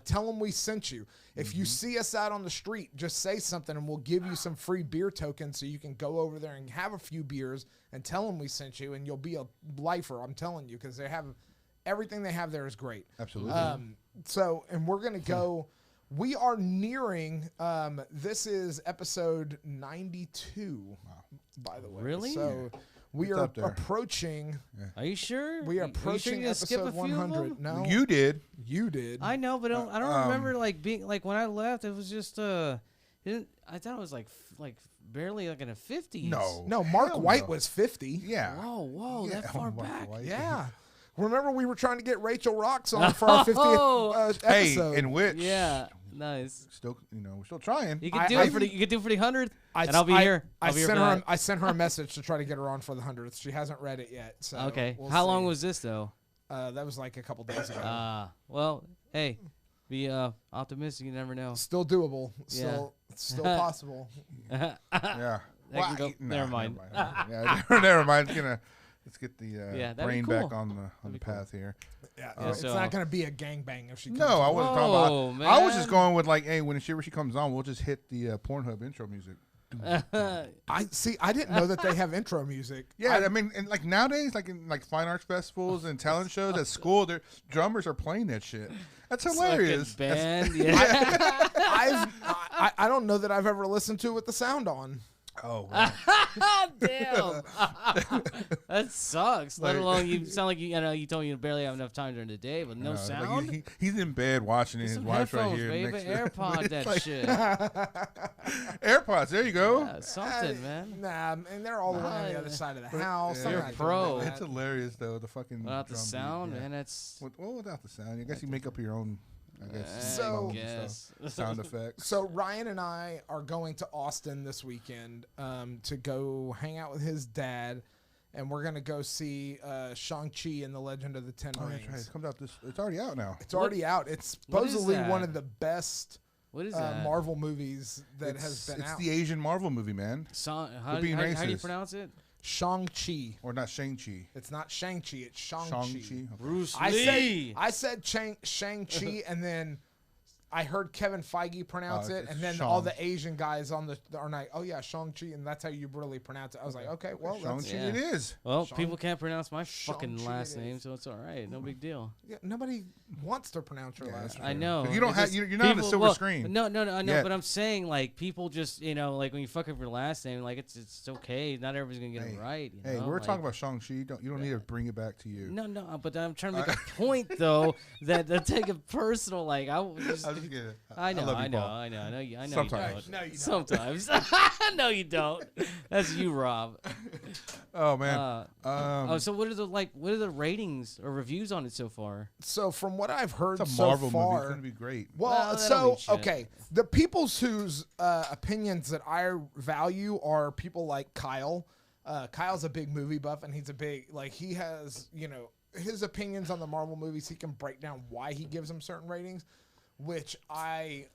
A: Tell them we sent you. If you see us out on the street, just say something and we'll give you some free beer tokens so you can go over there and have a few beers and tell them we sent you, and you'll be a lifer. I'm telling you, because they have everything they have there is great.
C: Absolutely.
A: So, and we're going to go, we are nearing, this is episode 92, by the way.
D: Really?
A: So we
C: It's
A: are
C: up there.
A: approaching,
D: Are you sure?
A: we are
D: You sure
A: approaching
D: you're gonna skip a
A: episode
D: few of
A: 100.
D: them?
A: No,
C: You did.
A: you did.
D: I know, but I don't remember like being like when I left. It was just I thought it was like barely like in the 50s.
A: No, Mark
C: Hell
A: White
C: no.
A: was 50.
C: Yeah.
D: Whoa,
C: Yeah,
D: that far
C: Mark
D: back.
C: White.
A: Yeah. Remember we were trying to get Rachel Rocks on for our 50th
D: Oh.
C: Hey,
A: episode.
C: in which
D: Yeah, nice.
C: still, we're still trying.
D: You can
A: I-
D: do
A: I-
D: it for the 100th, and I'll be
A: I-
D: here.
A: I
D: I'll be here
A: sent
D: for
A: her.
D: that.
A: I sent her a message to try to get her on for the 100th. She hasn't read it yet. So
D: Okay.
A: we'll
D: How long
A: see.
D: was this though?
A: That was like a couple days ago.
D: Well, hey, be optimistic. You never know.
A: Still doable. Still possible.
C: Yeah.
D: That can go- never mind.
C: Yeah, never mind. Let's get the
D: that'd be
C: brain
D: cool.
C: back on the
D: That'd be
C: path here.
A: Yeah,
D: Yeah,
A: it's
D: so-
A: not going to be a gangbang if she comes
C: No, I
A: on.
C: wasn't
D: Whoa,
C: talking about. I was just
D: man.
C: going with like, hey, whenever she comes on, we'll just hit the Pornhub intro music.
A: I didn't know that they have intro music.
C: Yeah, I mean, and like nowadays, like in like fine arts festivals and talent shows at school, their drummers are playing that shit. That's hilarious.
D: Fucking band. Yeah.
A: I don't know that I've ever listened to it with the sound on.
C: Oh, wow.
D: Damn. That sucks. Let
C: Like-
D: alone you sound like you told me you barely have enough time during the day, but no
C: Like,
D: sound.
C: he's in bed watching it. His
D: Some
C: wife's right
D: headphones,
C: here.
D: baby.
C: next to-
D: AirPod that
C: Like,
D: shit.
C: AirPods. There you go.
D: Yeah, something, man.
A: Nah, and they're all the way on the other side of the house.
C: yeah.
A: I'm
C: You're
A: not
D: a
A: doing
D: pro.
A: that.
C: It's hilarious though. The fucking
D: Without the
C: drum beat,
D: sound,
C: yeah.
D: man, that's.
C: Well, without the sound, I guess you make up your own. I guess.
A: So-
C: songs and
D: Yes.
C: stuff. Sound effects.
A: So Ryan and I are going to Austin this weekend to go hang out with his dad, and we're gonna go see Shang-Chi and the Legend of the Ten
C: Oh,
A: Rings.
C: that's right. It comes out this. It's already out now.
A: It's already out. It's
D: what is
A: supposedly
D: that?
A: one of the best
D: What is that?
A: Marvel movies that
C: it's,
A: has been
C: it's
A: out.
C: the Asian Marvel movie, man.
D: How do
C: being
D: you
C: racist.
D: pronounce it?
A: Shang-Chi.
C: Or not Shang-Chi.
A: It's not Shang-Chi. It's Shang-Chi.
C: Shang-Chi. Okay.
D: Bruce
A: I
D: Lee.
A: said Shang-Chi, and then I heard Kevin Feige pronounce
C: Oh,
A: it,
C: it's
A: and then
C: Shang.
A: all the Asian guys on the are like, oh yeah, Shang-Chi, and that's how you really pronounce it. I was like, okay, well, that's,
C: Shang-Chi
D: Yeah.
C: it is.
D: Well,
A: Shang-
D: people can't pronounce my fucking
A: Shang-Chi
D: last
A: it
D: name,
A: is.
D: so it's all right. No big deal.
A: yeah, nobody wants to pronounce your
C: Yeah,
A: last
C: that's
A: name.
D: I know.
C: You don't
D: It's
C: have-
D: just
C: you're not on the silver screen
D: No, I know,
C: yet.
D: but I'm saying like people just like when you fuck up your last name, like it's okay. Not everybody's gonna get
C: Hey,
D: it right. You
C: Hey,
D: know?
C: we're
D: Like,
C: talking about Shang-Chi. You don't need to bring it back to you.
D: No, but I'm trying to make a point though that take it personal. Like I just,
C: I'm just kidding.
D: I know,
C: love you,
D: I know,
C: Paul.
D: I know, I know.
C: Sometimes.
D: You don't.
A: No, you don't.
D: Sometimes. No, you don't. That's you, Rob.
C: Oh man.
D: So what are the ratings or reviews on it so far?
A: So from what I've heard
C: It's a
A: so
C: Marvel movie. It's
A: far,
C: gonna be great.
A: well,
D: Well, that don't
A: so
D: mean shit.
A: okay, the people's whose opinions that I value are people like Kyle. Kyle's a big movie buff, and he's a big he has his opinions on the Marvel movies. He can break down why he gives them certain ratings, which I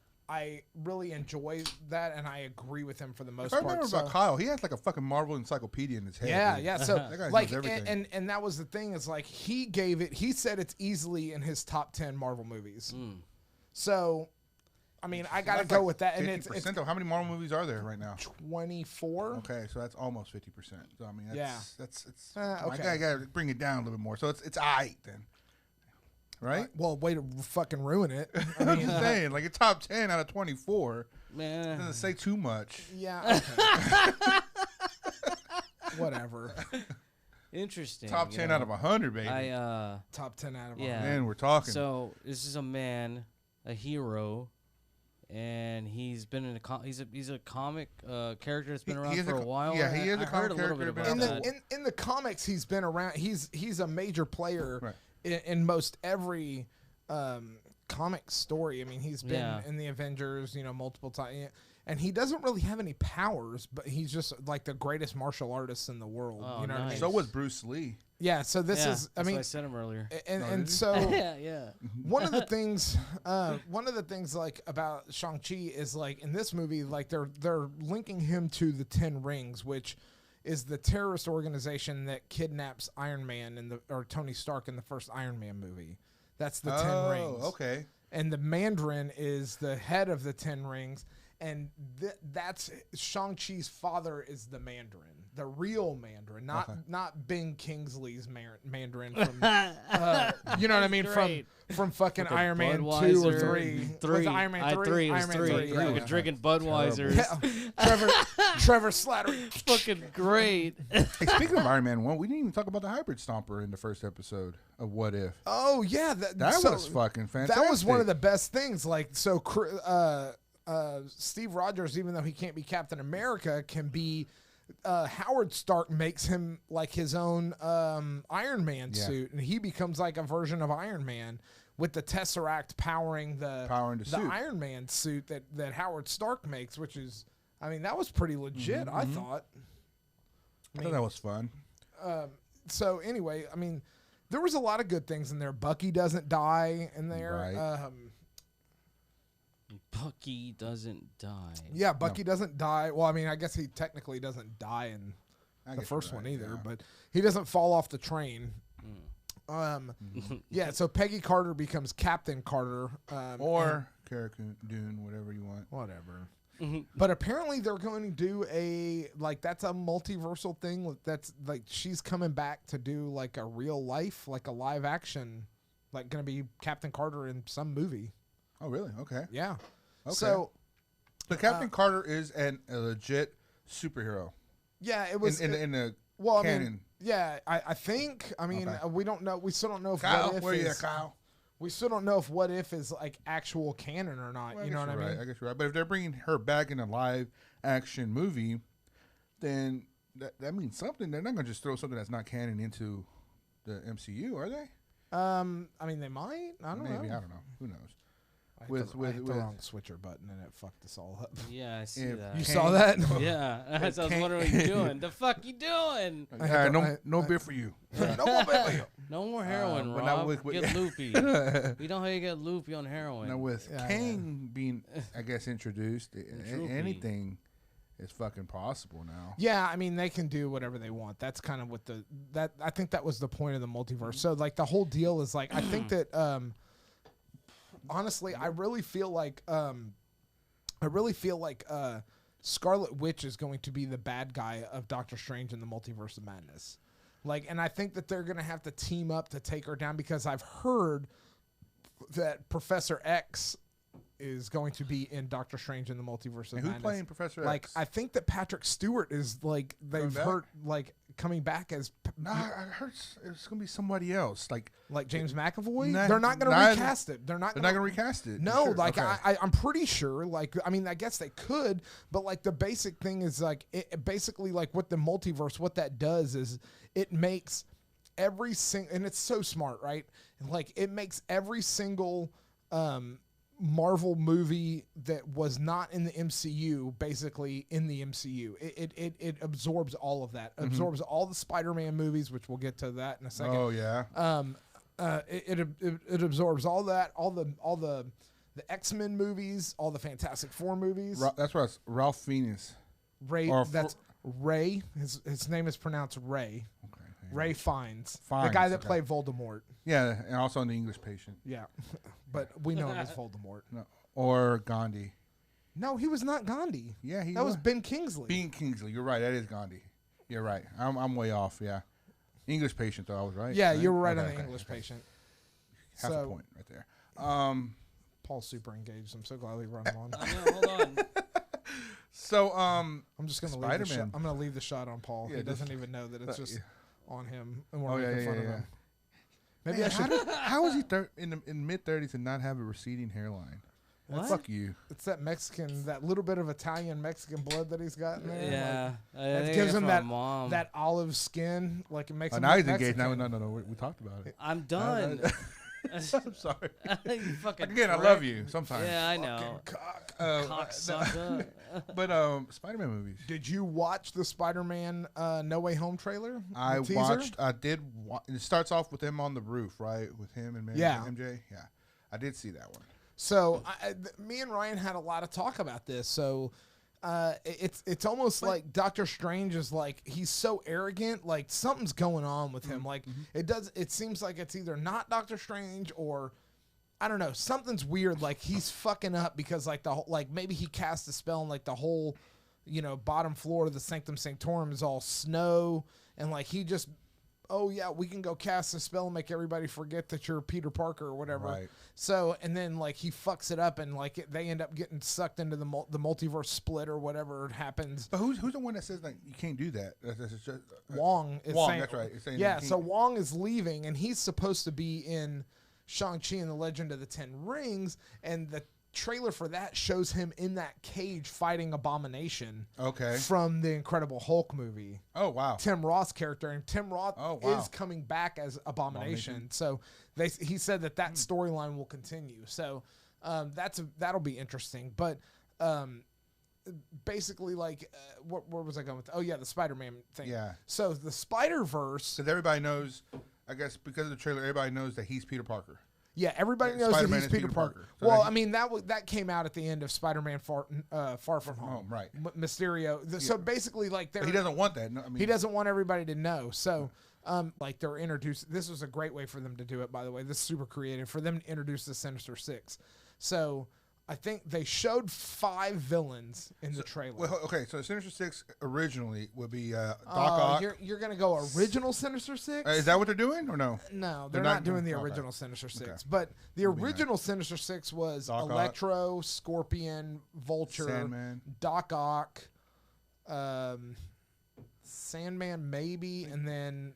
A: really enjoy that, and I agree with him for the most
C: If I
A: part.
C: remember about Kyle, he has like a fucking Marvel encyclopedia in his head.
A: Yeah,
C: dude.
A: yeah. So
C: That guy
A: like,
C: knows everything.
A: and that was the thing is like he gave it. He said it's easily in his top 10 Marvel movies. So, I mean, I got to
C: That's
A: go
C: like
A: with that, and
C: 50%
A: it's
C: though. How many Marvel movies are there right now?
A: 24.
C: Okay, so that's almost 50%. So I mean,
A: Yeah.
C: that's
A: okay.
C: I gotta bring it down a little bit more. So it's aight then, right?
A: Well, way to fucking ruin it. I
C: I'm
A: mean,
C: just saying, like a top 10 out of 24
D: Man,
C: doesn't say too much.
A: yeah. Okay. Whatever.
D: interesting.
C: Top
D: you
C: 10
D: know.
C: out of 100, baby.
A: Top 10 out of
D: Yeah.
A: 100.
C: Man, we're talking.
D: So this is a man, a hero, and he's been in he's a comic character that's been
C: He
D: around
C: is
D: for
C: a
D: a while.
C: yeah, he is
D: I
C: a
D: heard
C: comic
D: a little bit
C: character,
D: about
C: been
D: that.
A: In the comics, he's been around. He's a major player
C: Right.
A: in most every comic story. I mean, he's been
D: Yeah.
A: in the Avengers, multiple times, and he doesn't really have any powers, but he's just like the greatest martial artist in the world.
D: Oh,
A: you know what I mean?
D: nice.
C: So was Bruce Lee.
A: Yeah. So this
D: Yeah,
A: is. I
D: that's
A: mean,
D: why I said him earlier.
A: and so.
D: yeah.
A: one of the things like about Shang-Chi is like in this movie, like they're linking him to the Ten Rings, which is the terrorist organization that kidnaps Iron Man or Tony Stark in the first Iron Man movie. That's the Ten Rings.
C: Okay.
A: And the Mandarin is the head of the Ten Rings, and that's Shang-Chi's father is the Mandarin, the real Mandarin, not Ben Kingsley's Mandarin from, you know what I mean,
D: Great.
A: from fucking Iron Man 2 or
D: Budweiser
A: 3.
D: Three.
A: Was it Iron Man 3?
D: It was
A: Iron Man
D: 3.
A: 3.
D: Yeah,
A: Yeah.
D: drinking Budweisers.
A: Yeah. Trevor Slattery.
D: Fucking great.
C: Hey, speaking of Iron Man 1, we didn't even talk about the Hybrid Stomper in the first episode of What If.
A: Oh yeah,
C: That
A: so
C: was fucking fantastic.
A: That was one of the best things. Like so, Steve Rogers, even though he can't be Captain America, can be. Howard Stark makes him like his own Iron Man suit, and he becomes like a version of Iron Man with the Tesseract powering the
C: suit.
A: Iron Man suit that Howard Stark makes, which is, I mean, that was pretty legit. I thought.
C: I thought that was fun.
A: So anyway, I mean, there was a lot of good things in there. Bucky doesn't die in there.
C: Right.
D: Bucky doesn't die.
A: Yeah, Bucky doesn't die. Well, I mean, I guess he technically doesn't die in
C: I
A: the
C: guess you're
A: first one
C: right,
A: either,
C: yeah.
A: but he doesn't fall off the train. Yeah, so Peggy Carter becomes Captain Carter.
C: Or Cara Dune, whatever you want.
A: whatever. But apparently they're going to do that's a multiversal thing. That's like she's coming back to do like a real life, like a live action, like going to be Captain Carter in some movie.
C: Oh, really? Okay.
A: Yeah.
C: Okay.
A: So
C: Captain Carter is a legit superhero
A: yeah, it was
C: in the
A: well,
C: canon.
A: I mean, yeah, I think. I mean,
C: Okay.
A: we don't know. We still don't know if
C: Kyle,
A: What If
C: where you
A: is,
C: at, Kyle?
A: We still don't know if What If is like actual canon or not.
C: Well,
A: you know what I mean?
C: Right. I guess you're right. But if they're bringing her back in a live action movie, then that means something. They're not going to just throw something that's not canon into the MCU, are they?
A: I mean, they might. I don't know.
C: Maybe. I don't know. Who knows?
A: I hit
C: With-
A: the,
C: with-
A: I hit the
C: with-
A: wrong switcher button and it fucked us all up.
D: Yeah, I see
C: If
D: that.
A: You
C: Kane-
A: saw that?
D: Yeah, I was
C: Kane-
D: wondering what you doing. The fuck you doing?
C: All right, no beer for you.
A: No more baby.
D: No more heroin,
C: but not
D: Rob.
C: with-
D: Get loopy. You know how you get loopy on heroin.
C: Now with
A: Yeah,
C: Kane being, I guess, introduced,
D: Droopy.
C: anything is fucking possible now.
A: Yeah, I mean they can do whatever they want. That's kind of what I think that was the point of the multiverse. So like the whole deal is like I think that honestly I really feel like Scarlet Witch is going to be the bad guy of Doctor Strange in the Multiverse of Madness. Like, and I think that they're gonna have to team up to take her down because I've heard that Professor X is going to be in Doctor Strange in the Multiverse of
C: And
A: Madness.
C: who's playing Professor
A: Like,
C: X?
A: I think that Patrick Stewart is like they've
C: back?
A: heard like coming back as
C: No, I heard it's gonna be somebody else. Like
A: James McAvoy.
C: Nah,
A: They're not going to
C: nah,
A: recast it. They're not
C: they're
A: going
C: not gonna recast it.
A: No,
C: Sure,
A: like
C: okay.
A: I'm pretty sure. Like, I mean, I guess they could, but like the basic thing is like it basically like what the multiverse, what that does is it makes every single, and it's so smart, right? Like it makes every single Marvel movie that was not in the MCU basically in the MCU. It absorbs all of that. Absorbs all the Spider-Man movies, which we'll get to that in a second.
C: Oh yeah.
A: It absorbs all that, all the X-Men movies, all the Fantastic Four movies.
C: That's right. It's Ralph Fiennes.
A: Ray,
C: or
A: that's Ray. His name is pronounced Ray.
C: Okay.
A: Ray Fiennes, the
C: Fiennes,
A: guy that
C: okay.
A: played Voldemort.
C: Yeah, and also in The English Patient.
A: Yeah, but we know him as Voldemort.
C: No, or Gandhi.
A: No, he was not Gandhi.
C: Yeah, he
A: that was
C: was.
A: Ben Kingsley.
C: Bean Kingsley. You're right. That is Gandhi. You're right. I'm way off. Yeah. English Patient though. I was right.
A: Yeah, you were right
C: Okay,
A: on the
C: okay,
A: English
C: okay.
A: Patient.
C: Half a
A: So
C: point right there.
A: Paul's super engaged. I'm so glad we run him on.
D: I know, hold on.
C: So
A: I'm just gonna leave the shot.
C: Spider-Man.
A: I'm gonna leave the shot on Paul.
C: Yeah,
A: He
C: just-
A: doesn't even know that it's just on him, and we're
C: Oh, yeah,
A: making
C: yeah,
A: fun of
C: yeah.
A: him. Maybe
C: Man,
A: I should.
C: how is he in mid 30s and not have a receding hairline?
D: What?
C: Fuck you.
A: It's that Mexican, that little bit of Italian Mexican blood that he's got in there.
D: Yeah,
A: That
D: think
A: gives
D: it's
A: him
D: from
A: that
D: mom.
A: that olive skin, like it makes him
C: now
A: look
C: he's engaged.
A: Mexican.
C: No. We talked about it.
D: I'm done.
C: I'm sorry.
D: You fucking
C: Again, I
D: prick.
C: love you sometimes.
D: Yeah, I know. Cocksucker.
C: But Spider-Man movies.
A: Did you watch the Spider-Man No Way Home trailer?
C: I
A: The teaser?
C: watched. I did. It starts off with him on the roof, right? With him and
A: Yeah.
C: MJ. Yeah, I did see that one.
A: So me and Ryan had a lot of talk about this. So it's almost like Doctor Strange is like he's so arrogant, like something's going on with him. Like it seems like it's either not Doctor Strange or I don't know, something's weird. Like he's fucking up because like the whole, like maybe he cast a spell and like the whole bottom floor of the Sanctum Sanctorum is all snow and like he just. Oh yeah, we can go cast a spell and make everybody forget that you're Peter Parker or whatever.
C: Right.
A: So and then like he fucks it up and like they end up getting sucked into the multiverse split or whatever happens.
C: But who's the one that says like you can't do that? That's just,
A: Wong is
C: Wong,
A: saying,
C: that's right. It's saying
A: yeah,
C: that he-
A: so Wong is leaving and he's supposed to be in Shang-Chi and the Legend of the Ten Rings, and the trailer for that shows him in that cage fighting Abomination.
C: Okay.
A: From the Incredible Hulk movie.
C: Oh wow.
A: Tim Roth's character, and Tim Roth
C: Oh, wow.
A: is coming back as Abomination.
C: Abomination.
A: So he said that storyline will continue. So that'll be interesting. But basically, like, where was I going with? Oh yeah, the Spider-Man thing.
C: Yeah.
A: So the Spider-Verse.
C: Because everybody knows I guess because of the trailer, everybody knows that he's Peter Parker.
A: Yeah, everybody knows
C: Spider-Man
A: that he's
C: is
A: Peter
C: Peter
A: Parker.
C: Parker. So
A: Well,
C: that
A: I mean that came out at the end of Spider-Man Far From Home.
C: Right.
A: Mysterio. So basically, like,
C: But he doesn't want that. No, I mean,
A: he doesn't want everybody to know. So, like, they're introduced. This was a great way for them to do it, by the way. This is super creative for them to introduce the Sinister Six. So, I think they showed 5 villains in the trailer.
C: Well, okay, so Sinister Six originally would be Doc Ock.
A: You're gonna go original Sinister Six?
C: Is that what they're doing or no?
A: No, they're
C: They're
A: not
C: not
A: doing the
C: doing- okay.
A: original Sinister Six.
C: Okay.
A: But the
C: Maybe not.
A: original Sinister Six was
C: Doc Ock.
A: Electro, Scorpion, Vulture,
C: Sandman.
A: Doc Ock, Sandman maybe, and then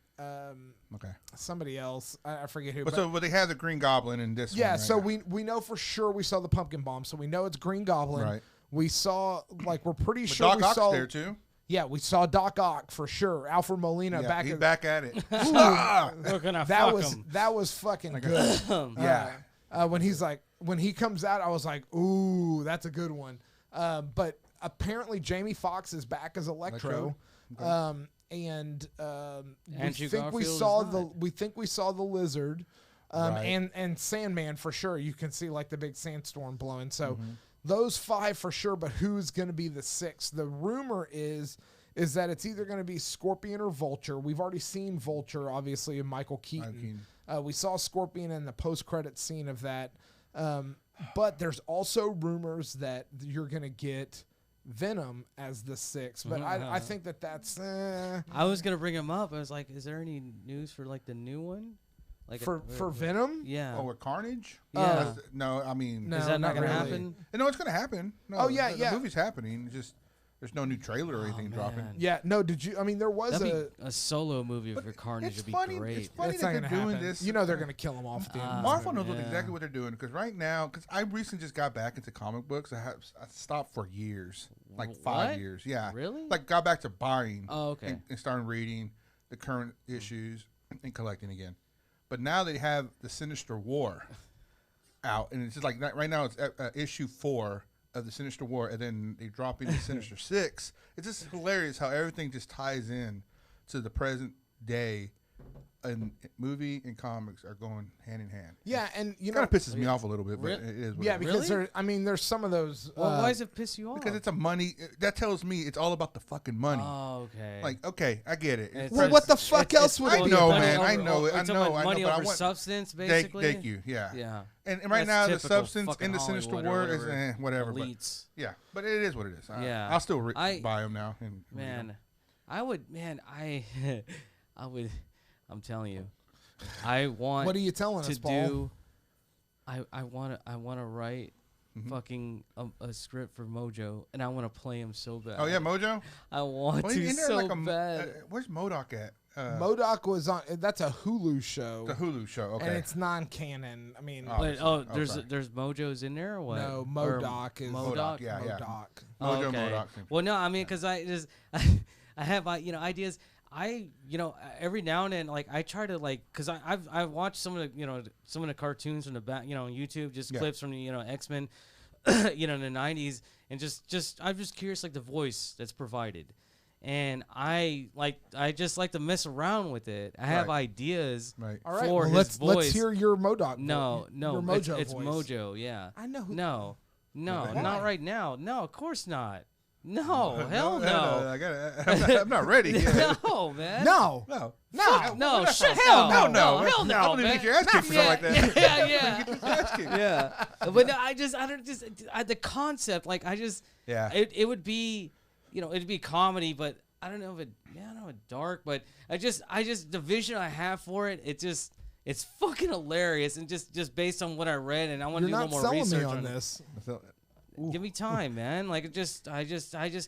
C: Okay.
A: somebody else. I forget who.
C: But
A: But
C: they have the Green Goblin in this one.
A: yeah,
C: right?
A: so we know for sure we saw the Pumpkin Bomb, so we know it's Green Goblin.
C: Right.
A: We saw, like, we're pretty
C: But
A: sure
C: Doc
A: we
C: Ock's
A: saw
C: there too.
A: Yeah, we saw Doc Ock for sure. Alfred Molina
C: Yeah,
A: back
C: he's
A: at
C: back at it. Ah!
D: We're gonna
A: that
D: fuck
A: was
D: 'em.
A: that was fucking good.
C: Yeah.
A: When he comes out, I was like, ooh, that's a good one. But apparently Jamie Foxx is back as Electro.
C: Electro?
A: And
D: Andrew
A: we think we saw the Lizard,
C: Right.
A: and Sandman for sure. You can see like the big sandstorm blowing. So
C: Mm-hmm.
A: those 5 for sure. But who's going to be the 6th? The rumor is that it's either going to be Scorpion or Vulture. We've already seen Vulture, obviously, in Michael Keaton. We saw Scorpion in the post-credit scene of that. But there's also rumors that you're going to get Venom as the 6th. But I think that's...
D: I was gonna bring him up. I was like, is there any news for like the new one? Like
A: for Venom?
D: Yeah.
C: Oh, with Carnage?
D: Yeah.
C: No, I mean,
A: No.
D: Is that not
A: not
D: gonna
A: really.
D: happen?
C: no, it's gonna happen. No,
A: Oh, yeah,
C: the
A: yeah.
C: movie's happening. It's just there's no new trailer or anything dropping.
D: man.
A: Yeah, no, did you... I mean, there was
D: That'd
A: a...
D: be a solo movie for Carnage
C: It's
D: would be
C: funny.
D: great.
C: It's funny
A: It's
C: that
A: not
C: they're
A: going to
C: doing
A: happen.
C: this.
A: You know they're going to kill him off at the end. of this
C: Marvel
A: movie.
C: knows
D: Yeah.
C: exactly what they're doing because right now, because I recently just got back into comic books. I stopped for years, like 5
D: What?
C: years. Yeah,
D: Really?
C: Like got back to buying.
D: Oh, okay.
C: And started reading the current issues and collecting again. But now they have the Sinister War out, and it's just like right now it's issue 4 of the Sinister War, and then they drop in the Sinister 6. It's just hilarious how everything just ties in to the present day, and movie and comics are going hand in hand.
A: Yeah, and you
C: It
A: know...
C: kind of pisses me off a little bit, but
D: Re-
C: it is what
A: Yeah,
C: it is.
A: because
D: Really?
A: there's some of those...
D: Well, why does it piss you off?
C: Because it's a money. That tells me it's all about the fucking money.
D: Oh, okay.
C: Like, okay, I get it.
D: It's-
A: Well, what the fuck else would
C: I
A: it be
C: know,
A: about?
C: man. I know it. I
D: It's
C: know.
D: about
C: I know.
D: money
C: But I
D: over
C: want
D: substance, basically.
C: Thank you. Yeah.
D: Yeah.
C: And right
D: That's
C: now the
D: typical
C: substance
D: fucking
C: in the Sinister
D: Hollywood or
C: War is
D: whatever.
C: whatever. But
D: Elites.
C: yeah, but it is what it is.
D: Yeah.
C: I'll still
D: I-
C: buy them now. And read 'em.
D: Man, I would. Man, I would. I'm telling you, I want.
A: What are you telling
D: to
A: us, Paul?
D: do? I want to write fucking a script for Mojo, and I want to play him so bad.
C: Oh yeah, Mojo.
D: I want
C: Well,
D: to
C: isn't there
D: so
C: like a
D: bad.
C: where's MODOK at?
A: MODOK was on... That's a Hulu show.
C: The Hulu show. Okay.
A: And it's non-canon. I mean...
C: Oh.
D: Wait,
C: sorry.
D: there's Mojos in there or what?
A: No,
D: Or
A: MODOK is...
D: MODOK?
C: Yeah, yeah.
A: MODOK.
C: Mojo
D: okay.
C: MODOK.
D: Well, no, I mean, because I just I have ideas. Every now and then, like I try to because I've watched some of the cartoons from the back, on YouTube, just
C: Yeah.
D: clips from the X-Men, in the 90s, and I'm just curious, like the voice that's provided, and I just like to mess around with it. I have
C: Right.
D: ideas
C: Right.
A: All right,
D: for
A: well,
D: his voice.
A: let's hear your MODOK
D: No,
A: your
D: it's
A: Mojo voice.
D: Mojo, yeah.
A: I know who...
D: No,
C: Why?
D: not right now. No, of course not. No, hell no.
C: I'm not ready yet.
D: No, man.
A: No!
C: No.
A: No!
D: No, shit,
C: Hell
D: hell
C: no.
D: hell no,
C: I don't even
D: man.
C: get your ass kicked for something like that.
D: Yeah,
C: You
D: yeah,
C: get your ass kicked.
D: yeah. But no, the concept,
C: Yeah.
D: it would be, it'd be comedy, but I don't know if dark, but I just the vision I have for it, it's fucking hilarious, and just based on what I read, and I want
A: You're
D: to do a
A: not
D: little more
A: selling
D: research
A: me on
D: it.
A: this.
D: Give me time, man. Like I just hey,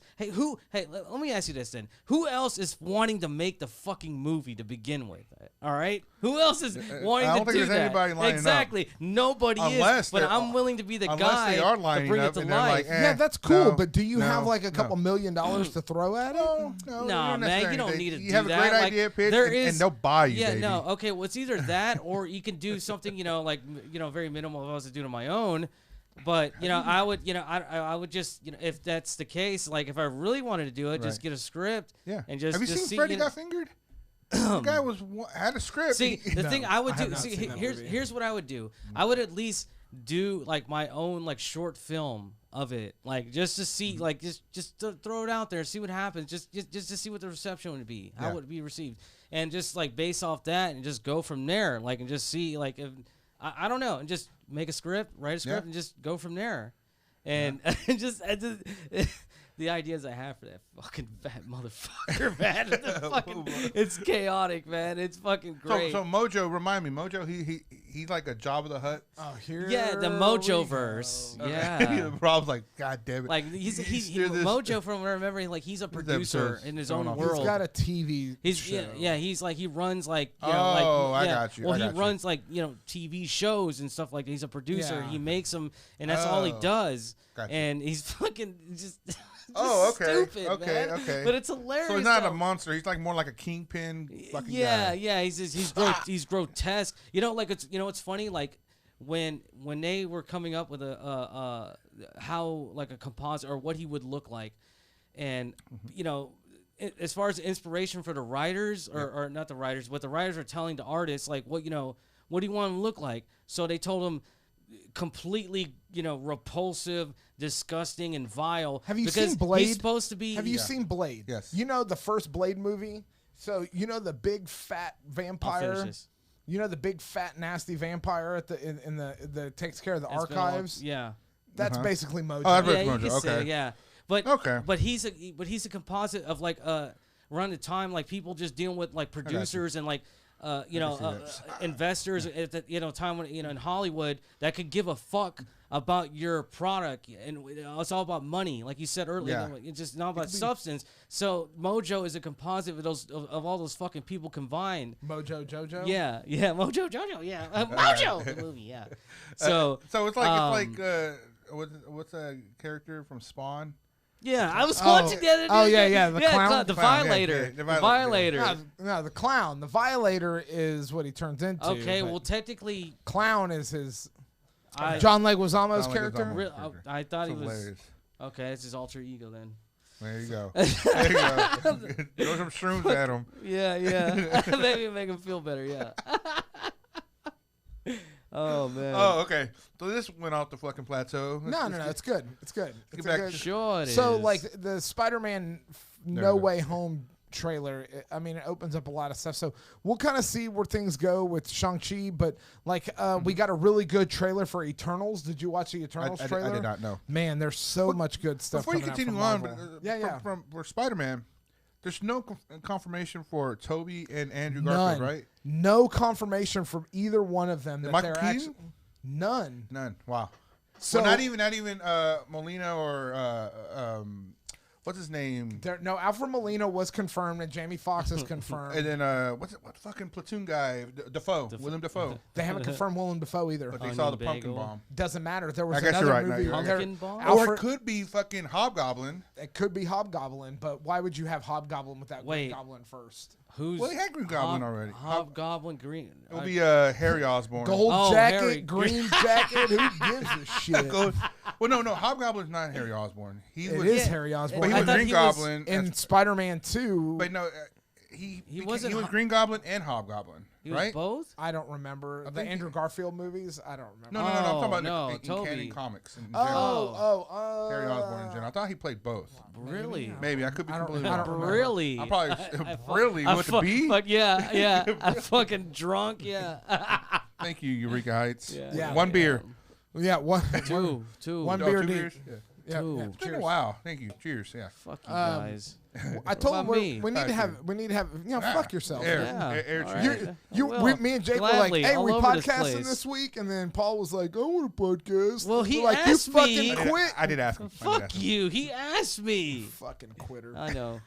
D: let me ask you this then. Who else is wanting to make the fucking movie to begin with? All right? Who else is wanting
C: I
D: to
C: don't think
D: do
C: there's
D: that?
C: anybody lining up.
D: Exactly. Nobody
C: Unless
D: is, but
C: they're-
D: I'm willing to be the
C: unless
D: guy
C: they are
D: to
C: lining
D: bring
C: up
D: it to
C: and they're
D: life.
C: like, eh,
A: Yeah, that's cool,
C: no,
A: but do you have
C: no,
A: like a couple
C: no.
A: $1 million to throw at it?
C: No,
D: Nah,
C: not
D: man, you don't
C: necessarily.
D: need to
C: You
D: do
C: have a
D: that.
C: great
D: Like,
C: idea pitch,
D: there
C: and
D: is-
C: they'll buy you,
D: Yeah,
C: baby.
D: no. Okay, well, it's either that or you can do something, very minimal if I was to do it on my own. But I would, I would just, if that's the case, like if I really wanted to do it, just
C: Right.
D: get a script.
C: Yeah.
D: And just
C: have you
D: just
C: seen
D: see,
C: Freddy Got Fingered? The guy had a script.
D: See, the thing I would
A: I have
D: do.
A: not
D: See,
A: seen that movie.
D: here's what I would do. I would at least do like my own like short film of it, like just to see, like just to throw it out there, see what happens, just to see what the reception would be, how
C: Yeah.
D: would it be received, and just like base off that and just go from there, like and just see like if I don't know, and just make a script, write a script,
C: Yeah.
D: and just go from there, and just the ideas I have for that fucking fat motherfucker, man. It's chaotic, man. It's fucking great.
C: So Mojo, remind me, Mojo, he's like a Jabba the Hutt.
A: Oh, here.
D: Yeah, the
A: we
D: Mojo
A: go.
D: verse.
C: Okay.
D: Yeah.
C: Rob's like, God damn it.
D: Like he's
C: Steer this-
D: Mojo, from what I remember, like he's a producer
C: episode's
D: in his
C: going
D: own
C: off.
D: world.
A: He's got a TV
D: He's
A: show.
D: yeah, he's like he runs like you know,
C: Oh,
D: like
C: I
D: yeah.
C: got you,
D: Well,
C: I
D: he
C: got you.
D: runs like TV shows and stuff like that. He's a producer.
A: Yeah.
D: He makes them, and that's all he
C: Oh,
D: does.
C: gotcha.
D: And he's fucking just.
C: Oh,
D: just
C: okay,
D: Stupid,
C: okay,
D: man.
C: okay.
D: But it's hilarious.
C: So he's not
D: though.
C: a monster. He's like more like a kingpin fucking
D: Yeah,
C: guy.
D: yeah. He's grotesque. You know, like it's funny. Like when they were coming up with a how like a composite or what he would look like, and you know, as far as inspiration for the writers or not the writers, what the writers are telling the artists, like what what do you want him to look like? So they told him completely repulsive, disgusting, and vile.
A: Have you
D: because
A: seen Blade?
D: He's supposed to be.
A: Have you seen Blade?
C: Yes.
A: You know the first Blade movie? So you know the big fat
D: I'll
A: vampire?
D: finish this.
A: You know the big fat nasty vampire at in the takes care of the
D: It's been a long-
A: archives?
D: Yeah.
A: That's basically Mojo.
C: Oh, I've
D: Yeah,
C: read
D: you
C: Mojo.
D: can say,
C: Okay.
D: yeah. But
C: Okay.
D: but he's a composite of like around the time like people just dealing with like producers and like investors at the time when in Hollywood that could give a fuck about your product, and it's all about money, like you said earlier.
C: Yeah.
D: It's just not about substance. So Mojo is a composite of those of all those fucking people combined.
A: Mojo Jojo?
D: Yeah, Mojo Jojo, yeah, Mojo the movie, yeah. So
C: So it's like what's a character from Spawn?
D: yeah, I was watching the other day.
A: Oh, yeah, the clown?
D: the
C: Clown, yeah,
D: Violator,
C: yeah, the
D: the
C: Violator,
D: Violator.
A: No, the clown. The Violator is what he turns into.
D: Okay,
A: but
D: well, technically,
A: clown is his
D: I
A: John Leguizamo's
C: John
A: character.
C: Leguizamo.
D: I thought he
C: It's
D: was
C: hilarious.
D: okay. It's his alter ego then.
C: There you go. There you go. Throw some shrooms at him.
D: Yeah. Maybe make him feel better. Yeah. Oh man.
C: Oh, okay. So this went off the fucking plateau.
A: No, it's good. It's good. It's
C: back
A: a good.
C: to-
D: Sure it is.
A: So like the Spider-Man
C: There
A: No
C: we go.
A: Way Home trailer, I mean, it opens up a lot of stuff. So we'll kind of see where things go with Shang-Chi, but like we got a really good trailer for Eternals. Did you watch the Eternals trailer?
C: I did not know.
A: Man, there's so much good stuff.
C: Before you
A: coming out
C: continue
A: from
C: on,
A: Marvel.
C: but,
A: yeah.
C: for Spider-Man, there's no confirmation for Toby and Andrew
A: None.
C: Garfield, right?
A: No confirmation from either one of them that
C: Michael
A: they're
C: Keaton?
A: actually none.
C: None. Wow.
A: So
C: So not even Molina or what's his name?
A: no, Alfred Molina was confirmed and Jamie Foxx is confirmed.
C: And then what fucking platoon guy? Defoe. William Defoe.
A: They haven't confirmed Willem Dafoe either.
C: But they
D: Onion
C: saw the pumpkin
D: bagel.
C: bomb.
A: Doesn't matter. There was
C: I guess
A: another
C: you're right. No,
A: movie.
C: you're right.
A: there-
D: Pumpkin bomb?
C: Or
A: Alfred,
C: it could be fucking Hobgoblin.
A: it could be Hobgoblin, but why would you have Hobgoblin without Green
D: Wait.
A: Goblin first?
D: Who's
C: Well, he had Green Goblin already.
D: Hobgoblin Green.
C: It'll be Harry Osborn.
A: Gold
D: Oh,
A: jacket,
D: Harry.
A: green jacket. Who gives a shit?
C: Well, no, Hobgoblin's not Harry Osborn. He
A: It
C: was,
A: is Harry Osborn.
C: but he
D: I
C: was
D: thought
C: Green
D: he was
C: Goblin.
A: in Spider-Man 2.
C: But no, he
D: wasn't
C: was
D: Ho-
C: Green Goblin and Hobgoblin,
D: He was
C: right?
D: both.
A: I don't remember the
C: think
A: Andrew Garfield movies. I don't remember.
C: No, I'm talking
D: Oh,
C: about
D: no,
C: in
D: Toby.
C: canon comics in general.
A: Oh,
C: Harry Osborn in general. I thought he played both.
D: Really?
C: Maybe I could be
A: I don't-
C: completely
A: I
C: wrong.
A: don't remember.
D: Really?
C: I probably really with the B.
D: But yeah, I'm fucking drunk. Yeah.
C: Thank you, Eureka Heights.
A: Yeah.
C: One beer.
A: Yeah, one,
D: Two.
A: one
C: No,
A: beer
C: two
A: deep.
C: beers? Yeah.
A: Yeah,
D: Two.
A: yeah,
C: It's been a
A: cheers.
C: while. Thank you. Cheers. Yeah.
D: Fuck you guys.
A: I told him
D: about me?
A: we need to have fuck yourself.
C: Air,
D: Yeah.
C: air
D: All
C: cheers.
D: right.
A: Me and Jake were
D: Gladly,
A: like, "Hey,
D: all
A: we
D: over this
A: podcasting
D: place.
A: this week," and then Paul was like, "I want a podcast."
D: Well, he
A: We're like,
D: asked
A: "You
D: me.
A: fucking quit."
C: I did ask him. I did
D: Fuck
C: ask him.
D: you. He asked me.
A: Fucking quitter.
D: I know.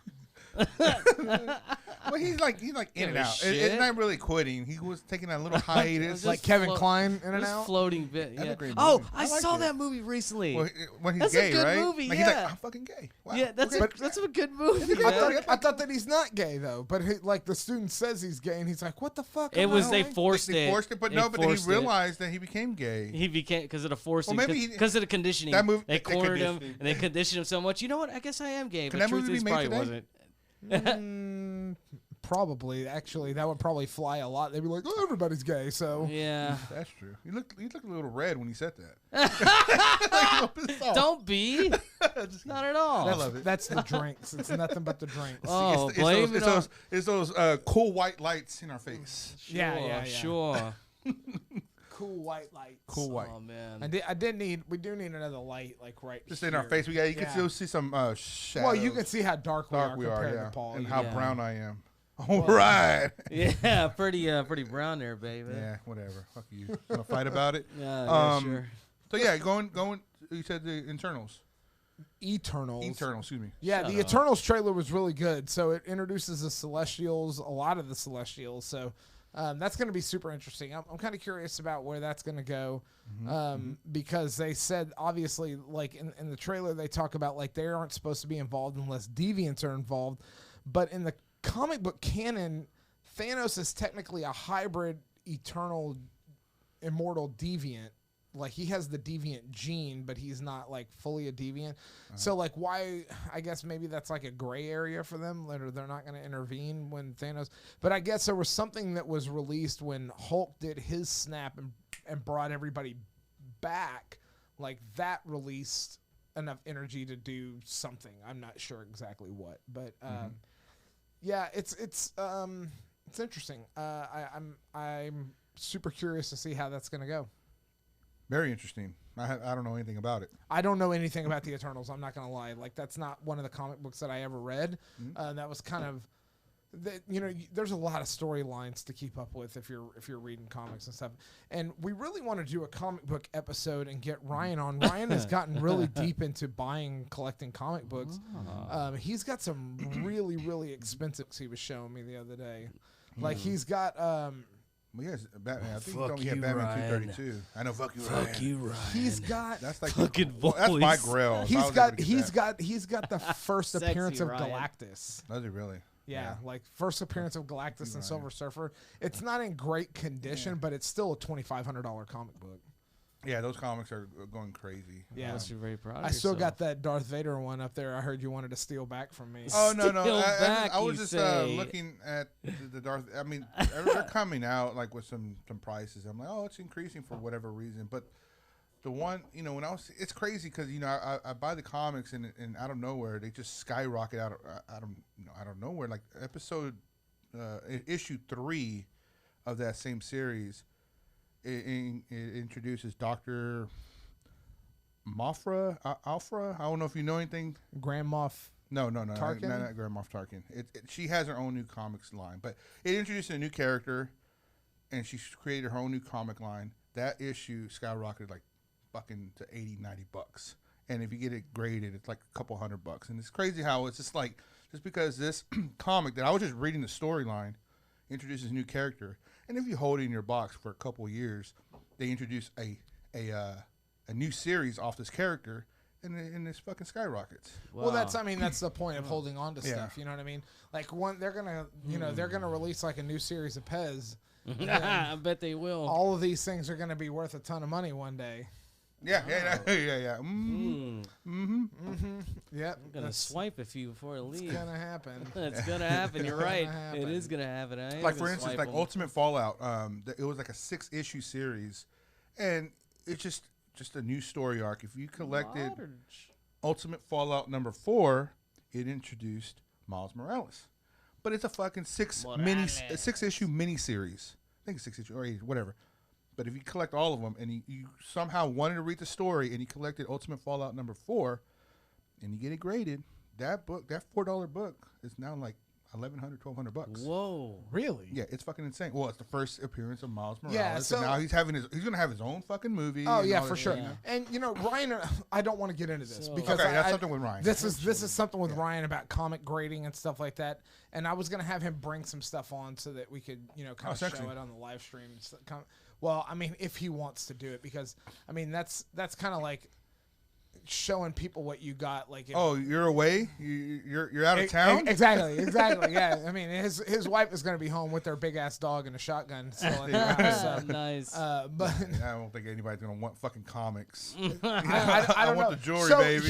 C: Well, he's like in
D: Give
C: and
D: a
C: out.
D: shit.
C: It's not really quitting. He was taking a little hiatus.
A: Like
D: Just
A: Kevin
D: float-
A: Klein in and
D: This
A: out.
D: floating bit.
C: That's a
D: Yeah.
C: great
D: Oh,
C: movie.
D: I
C: I liked
D: saw
C: it.
D: that movie recently.
C: Well, when he's
D: That's a
C: gay,
D: good
C: right?
D: movie,
C: Like, he's like,
D: yeah.
C: I'm fucking gay. Wow.
D: Yeah, that's
C: Okay.
D: that's a good movie.
A: I
D: man.
A: thought that he's not gay though, but like the student says he's gay, and he's like, "What the fuck?"
D: It
A: am
D: was
A: I
D: they
A: doing?"
D: forced
C: They
D: it.
C: forced it, but
D: They
C: no, but then he
D: forced it.
C: realized that he became gay.
D: He became because of the forcing.
C: Well, maybe he-
D: because of the conditioning.
C: that movie-
D: they
C: the
D: cornered him
C: conditioning.
D: and they conditioned him so much. You know what? I guess I am gay.
C: Can
D: but
C: that
D: truth
C: movie
D: is
C: be made
D: probably
C: today?
D: wasn't.
A: Probably. Actually, that would probably fly a lot. They'd be like, "Oh, everybody's gay." So
D: Yeah.
C: That's true. You look a little red when you said that.
D: Don't be. Not at all.
C: I love it.
A: that's the drinks. It's nothing but the drinks.
D: Oh,
C: it's
D: blame
C: those,
D: it on.
C: it's those cool white lights in our face.
A: Yeah.
D: Sure.
A: Cool white lights.
C: Cool white.
D: Oh man.
A: We do need another light, like right
C: Just
A: here.
C: in our face. You can
A: Yeah.
C: still see some shadows.
A: Well, you can see how dark we are
C: we
A: compared
C: are, yeah.
A: to Paul.
C: And
A: you
C: how
A: know.
C: brown I am. All right.
D: Yeah, pretty brown there, baby.
C: Yeah, whatever. Fuck you. Want to fight about it?
D: Yeah, sure.
C: So yeah, going. You said the Internals.
A: Eternals.
C: Excuse me.
A: Yeah,
D: Shut
A: the
D: up.
A: Eternals trailer was really good. So it introduces the Celestials, a lot of the Celestials. So that's going to be super interesting. I'm kind of curious about where that's going to go because they said, obviously, like in the trailer, they talk about like they aren't supposed to be involved unless deviants are involved. But in the comic book canon, Thanos is technically a hybrid eternal immortal deviant. Like he has the deviant gene, but he's not like fully a deviant. So like why, I guess maybe that's like a gray area for them, or they're not going to intervene when Thanos. But I guess there was something that was released when Hulk did his snap and brought everybody back. Like that released enough energy to do something. I'm not sure exactly what, but yeah, it's interesting. I'm super curious to see how that's going to go.
C: Very interesting. I don't know anything about it.
A: I don't know anything about the Eternals. I'm not gonna lie. Like that's not one of the comic books that I ever read. That was kind of, there's a lot of storylines to keep up with if you're reading comics and stuff. And we really want to do a comic book episode and get Ryan on. Ryan has gotten really deep into collecting comic books. He's got some really really expensive. He was showing me the other day. Like he's got.
C: Well, yes, Batman. I think
D: Fuck
C: he told me he had
D: you,
C: Batman
D: Ryan.
C: 232. I know. Fuck you, Ryan.
D: Fuck you, Ryan.
A: He's got.
C: That's like
D: Fucking
C: that's my
D: voice.
C: grill. so I
A: He's
C: was able
A: got.
C: to get
A: He's
C: that.
A: got the first
D: Sexy
A: appearance of
D: Ryan.
A: Galactus.
C: Does he really?
A: Yeah, like first appearance of Galactus and Silver Surfer. It's not in great condition, but it's still a $2,500 comic book.
C: Yeah, those comics are going crazy.
A: Yeah,
D: Must be very proud.
A: I
D: of
A: still
D: yourself.
A: got that Darth Vader one up there. I heard you wanted to steal back from me.
C: Oh no,
D: Steal back,
C: I was
D: you
C: just
D: say.
C: looking at the Darth. I mean, they're coming out like with some prices. I'm like, oh, it's increasing for whatever reason. But the one, when it's crazy because I buy the comics and out of nowhere they just skyrocket out of nowhere. Like issue 3 of that same series, it introduces Dr. Alfra. I don't know if you know anything.
A: Grand Moff.
C: No,
A: Tarkin?
C: not Grand Moff Tarkin. She has her own new comics line, but it introduced a new character, and she created her own new comic line. That issue skyrocketed like fucking to $80-$90, and if you get it graded, it's like a couple $100. And it's crazy how it's just like just because this comic that I was just reading the storyline introduces a new character, and if you hold it in your box for a couple years, they introduce a new series off this character, and this fucking skyrockets.
A: Well, that's the point of holding on to
C: Yeah.
A: stuff. You know what I mean? Like they're gonna release like a new series of Pez.
D: I bet they will.
A: All of these things are gonna be worth a ton of money one day.
C: Yeah.
A: Yep,
D: I'm gonna swipe a few before I leave.
A: gonna happen.
D: That's gonna happen. You're right.
A: happen.
D: It is gonna happen. I am
C: Like for
D: gonna
C: instance,
D: swipe
C: like
D: 'em.
C: Ultimate Fallout. It was like a 6-issue series, and it's just a new story arc. If you collected
D: Large.
C: Ultimate Fallout number 4, it introduced Miles Morales, but it's a fucking 6-issue mini series. I think it's 6 issue or 8, whatever. But if you collect all of them and you somehow wanted to read the story and you collected Ultimate Fallout number 4, and you get it graded, that $4 book is now like $1,100, $1,200.
D: Whoa.
A: Really?
C: Yeah, it's fucking insane. Well, it's the first appearance of Miles Morales.
A: Yeah, so-
C: and now he's gonna have his own fucking movie.
A: Oh
C: and
A: yeah,
C: all
A: for
C: that,
A: sure.
C: you know?
A: And Ryan, I don't want to get into this
D: So-
A: because
C: Okay, that's
A: I-
C: something with Ryan.
A: This is something with Ryan about comic grading and stuff like that. And I was gonna have him bring some stuff on so that we could kind of
C: sexy.
A: show it on the live stream. Well, I mean, if he wants to do it, because I mean that's kind of like showing people what you got. Like, if,
C: Oh, you're away? You're out of town?
A: Exactly. Yeah. I mean, his wife is going to be home with their big ass dog and a shotgun still at the house. So,
D: Nice.
A: but
C: I don't think anybody's gonna want fucking comics.
A: I don't
C: want
A: know.
C: the jewelry,
A: so
C: baby.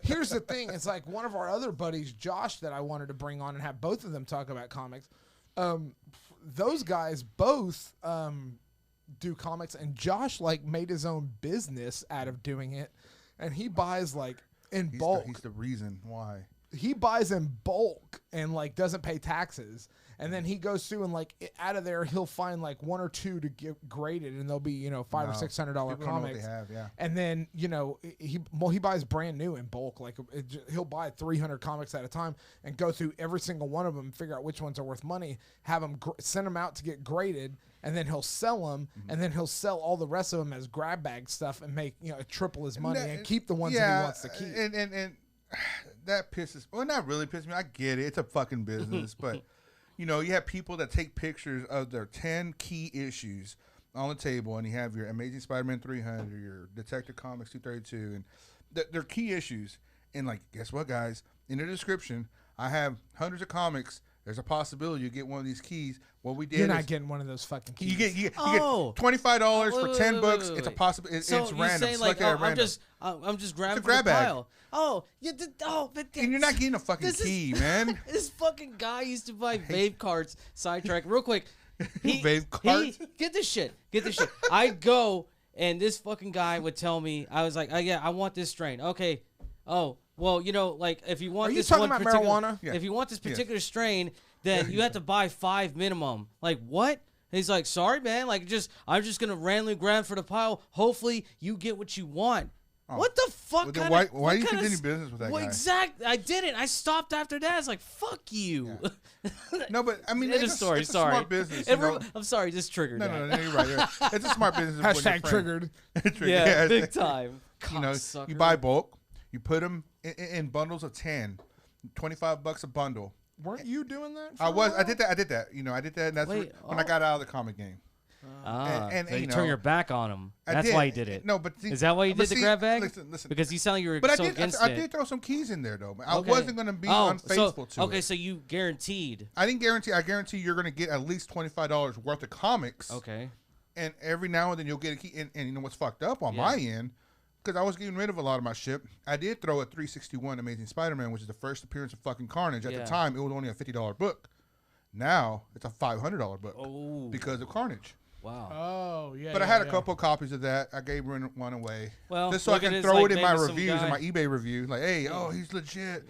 A: here's the thing. It's like one of our other buddies, Josh, that I wanted to bring on and have both of them talk about comics. those guys both do comics, and Josh like made his own business out of doing it, and he buys like in bulk.
C: He's the reason why.
A: He buys in bulk and like doesn't pay taxes, and then he goes through and like out of there he'll find like one or two to get graded, and they'll be $500 or $600
C: People don't know what
A: comics.
C: they have, yeah.
A: And then he buys brand new in bulk. Like he'll buy 300 comics at a time and go through every single one of them, figure out which ones are worth money, have them send them out to get graded, and then he'll sell them, and then he'll sell all the rest of them as grab bag stuff and make triple his money and keep the ones that he wants to keep.
C: And that pisses. Well, not really pisses me. I get it. It's a fucking business, but you have people that take pictures of their 10 key issues on the table, and you have your Amazing Spider-Man 300, your Detective Comics 232, and they're key issues. And like, guess what, guys? In the description, I have hundreds of comics. There's a possibility you get one of these keys. What we did
A: You're
C: is
A: not getting one of those fucking keys.
C: you get $25 for 10 books. It's a possibility.
D: So
C: it's
D: you
C: random.
D: say like,
C: Select
D: oh,
C: random.
D: I'm just grabbing
C: grab
D: from the
C: bag.
D: pile. Oh, you did. Oh, but
C: And you're not getting a fucking key, man.
D: This fucking guy used to buy vape carts. Sidetrack, real quick.
C: Vape carts?
D: Get this shit. I'd go, and this fucking guy would tell me, I was like, oh yeah, I want this strain. Okay. Oh, well, like if you want
A: Are you
D: this
A: talking
D: one
A: about
D: particular,
A: marijuana?
C: Yeah.
D: if you want this
C: Yes.
D: particular strain, then you have to buy 5 minimum. Like what? And he's like, sorry, man. Like I'm just gonna randomly grab for the pile. Hopefully, you get what you want. What the fuck?
C: Well, then
D: kinda-
C: why
D: what
C: do you
D: kinda
C: continue
D: s-
C: business with that
D: well,
C: guy?
D: Exactly. I didn't. I stopped after that. I was like, fuck you.
C: No, but I mean,
D: End of
C: it's
D: story.
C: a
D: Sorry.
C: smart business.
D: I'm sorry. Just triggered that.
C: No, you're right. It's a smart business. when your
A: Hashtag
C: friend-
A: triggered.
C: Triggered.
D: Yeah, big
C: it's-
D: time.
C: You
D: Cocksucker.
C: buy bulk. You put them in bundles of 10, $25 a bundle.
A: Weren't you doing that?
C: I did that. I did that. I did that. And that's
D: Wait,
C: when I got out of the comic game. and
D: so you
C: you
D: turn
C: know,
D: your back on him.
C: I
D: That's
C: did.
D: why you did it.
C: No, but see-
D: is that why you
C: but
D: did the
C: see,
D: grab bag?
C: listen.
D: Because you sound like you were
C: But
D: so
C: I did.
D: against
C: I
D: it.
C: did throw some keys in there though. I
D: Okay.
C: wasn't going to be
D: Oh,
C: unfaithful to it.
D: Okay, so you guaranteed.
C: I didn't guarantee. I guarantee you're going to get at least $25 worth of comics.
D: Okay.
C: And every now and then you'll get a key. And you know what's fucked up on my end? Because I was getting rid of a lot of my shit. I did throw a 361 Amazing Spider-Man, which is the first appearance of fucking Carnage. At the time, it was only a $50 book. Now it's a $500 book because of Carnage.
D: Wow.
A: Oh yeah.
C: But I had a couple of copies of that. I gave one away.
D: Well,
C: just so I
D: look at
C: can
D: it as
C: throw
D: like
C: it in my
D: maybe some
C: reviews, in
D: guy-
C: my eBay review. Like, hey, he's legit.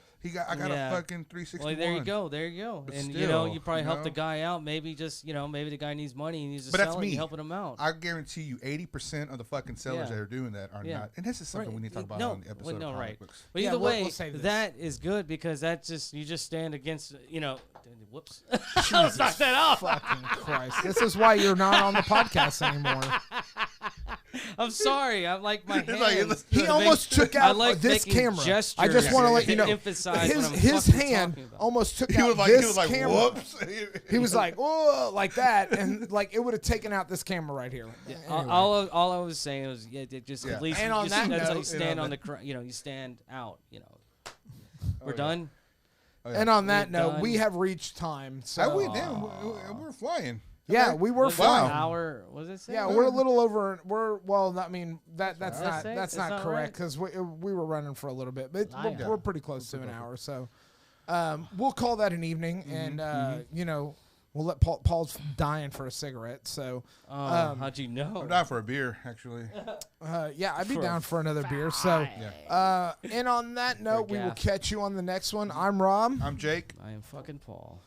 C: I got a fucking 361.
D: Well, there you go. There you go.
C: But
D: And
C: still,
D: you probably help the
C: know?
D: guy out. Maybe just maybe the guy needs money and needs to
C: But
D: sell
C: that's
D: it. And
C: me.
D: you helping him out.
C: I guarantee you 80% of the fucking sellers
D: Yeah.
C: that are doing that are
D: Yeah.
C: not. And this is something
D: Right.
C: we need to talk about
D: No,
C: on the episode
D: well, no,
C: of comic
D: right.
C: books.
D: But
A: Yeah,
D: either
A: we'll
D: way,
A: save this.
D: that is good because that just you just stand against whoops. Let's knock that off.
A: Fucking Christ! This is why you're not on the podcast anymore.
D: I'm sorry. I like my hands.
A: He almost took
D: I
A: out
D: like
A: this
D: making
A: camera. I
D: gestures
A: just want to let
D: to
A: you know,
D: emphasize what I'm
A: his
D: fucking
A: hand
D: talking about.
A: almost took
C: He
A: out
C: was like,
A: this camera.
C: whoops.
A: He was like, oh, like that, and like it would have taken out this camera right here. Anyway.
D: All I was saying was just
C: Yeah.
D: at least
A: And
D: you
A: on
D: just,
A: that
D: that's how
A: note-
D: you stand on the you stand out. We're done.
A: And on that
D: We're
A: note,
D: done.
A: we have reached time. So
C: We're flying.
A: yeah, we were
D: Was it
A: flying.
D: an hour? Was it?
A: Yeah, we're a little over. I mean that's
D: That's
A: not
D: safe?
A: that's
D: That's
A: not
D: not
A: correct
D: right?
A: because we were running for a little bit, but
D: Yeah.
A: we're pretty close to an hour. So we'll call that an evening, and we'll let Paul's dying for a cigarette. So
D: How'd you know?
C: I'm down for a beer, actually.
A: yeah, I'd be
D: For
A: down for another beer. So and on that note, we will
D: gaff.
A: catch you on the next one. I'm Rob.
C: I'm Jake.
D: I am fucking Paul.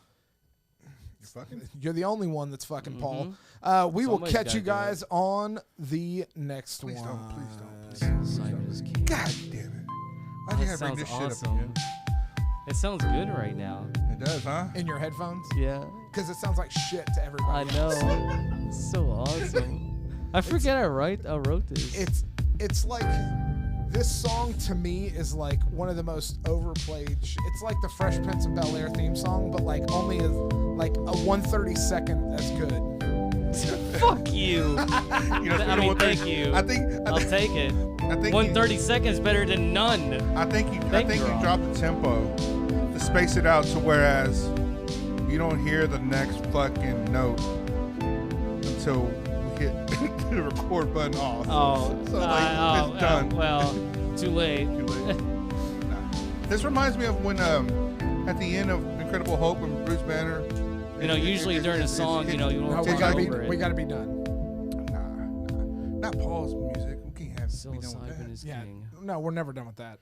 C: You're fucking.
A: You're the only one that's fucking Paul. We will
D: Somebody's
A: catch
D: gotta
A: you
D: do it.
A: guys on the next
C: Please
A: one.
C: don't. Please don't. Please
D: Simon is king.
C: God damn it. Why do you
D: That
C: gotta bring
D: sounds
C: this shit up
D: awesome.
C: again?
D: It sounds good right now.
C: It does, huh?
A: In your headphones?
D: Yeah.
A: Because it sounds like shit to
D: I
A: everybody.
D: know. It's so awesome. I forget I wrote this.
A: It's like this song to me is like one of the most overplayed. It's like the Fresh Prince of Bel Air theme song, but like only like a 1/32 as good.
D: Fuck you.
C: I
D: mean, thank you.
C: I think
D: I'll take it.
C: I think
D: 130 seconds better than none.
C: I think you
D: Thank you, Rob.
C: dropped the tempo to space it out to whereas you don't hear the next fucking note until we hit the record button off.
D: Oh,
C: so like it's done.
D: Well, too late.
C: Too late. Nah. This reminds me of when at the end of Incredible Hulk when Bruce Banner
D: You know, usually during a song, you know, you
A: No,
D: want
A: we
D: to
A: gotta
D: talk
A: be.
D: over
A: We
D: it.
A: gotta be done.
C: Not Paul's music. We can't have be done with
D: Psilocybin
C: that.
D: is
A: Yeah.
D: king.
A: No, we're never done with that.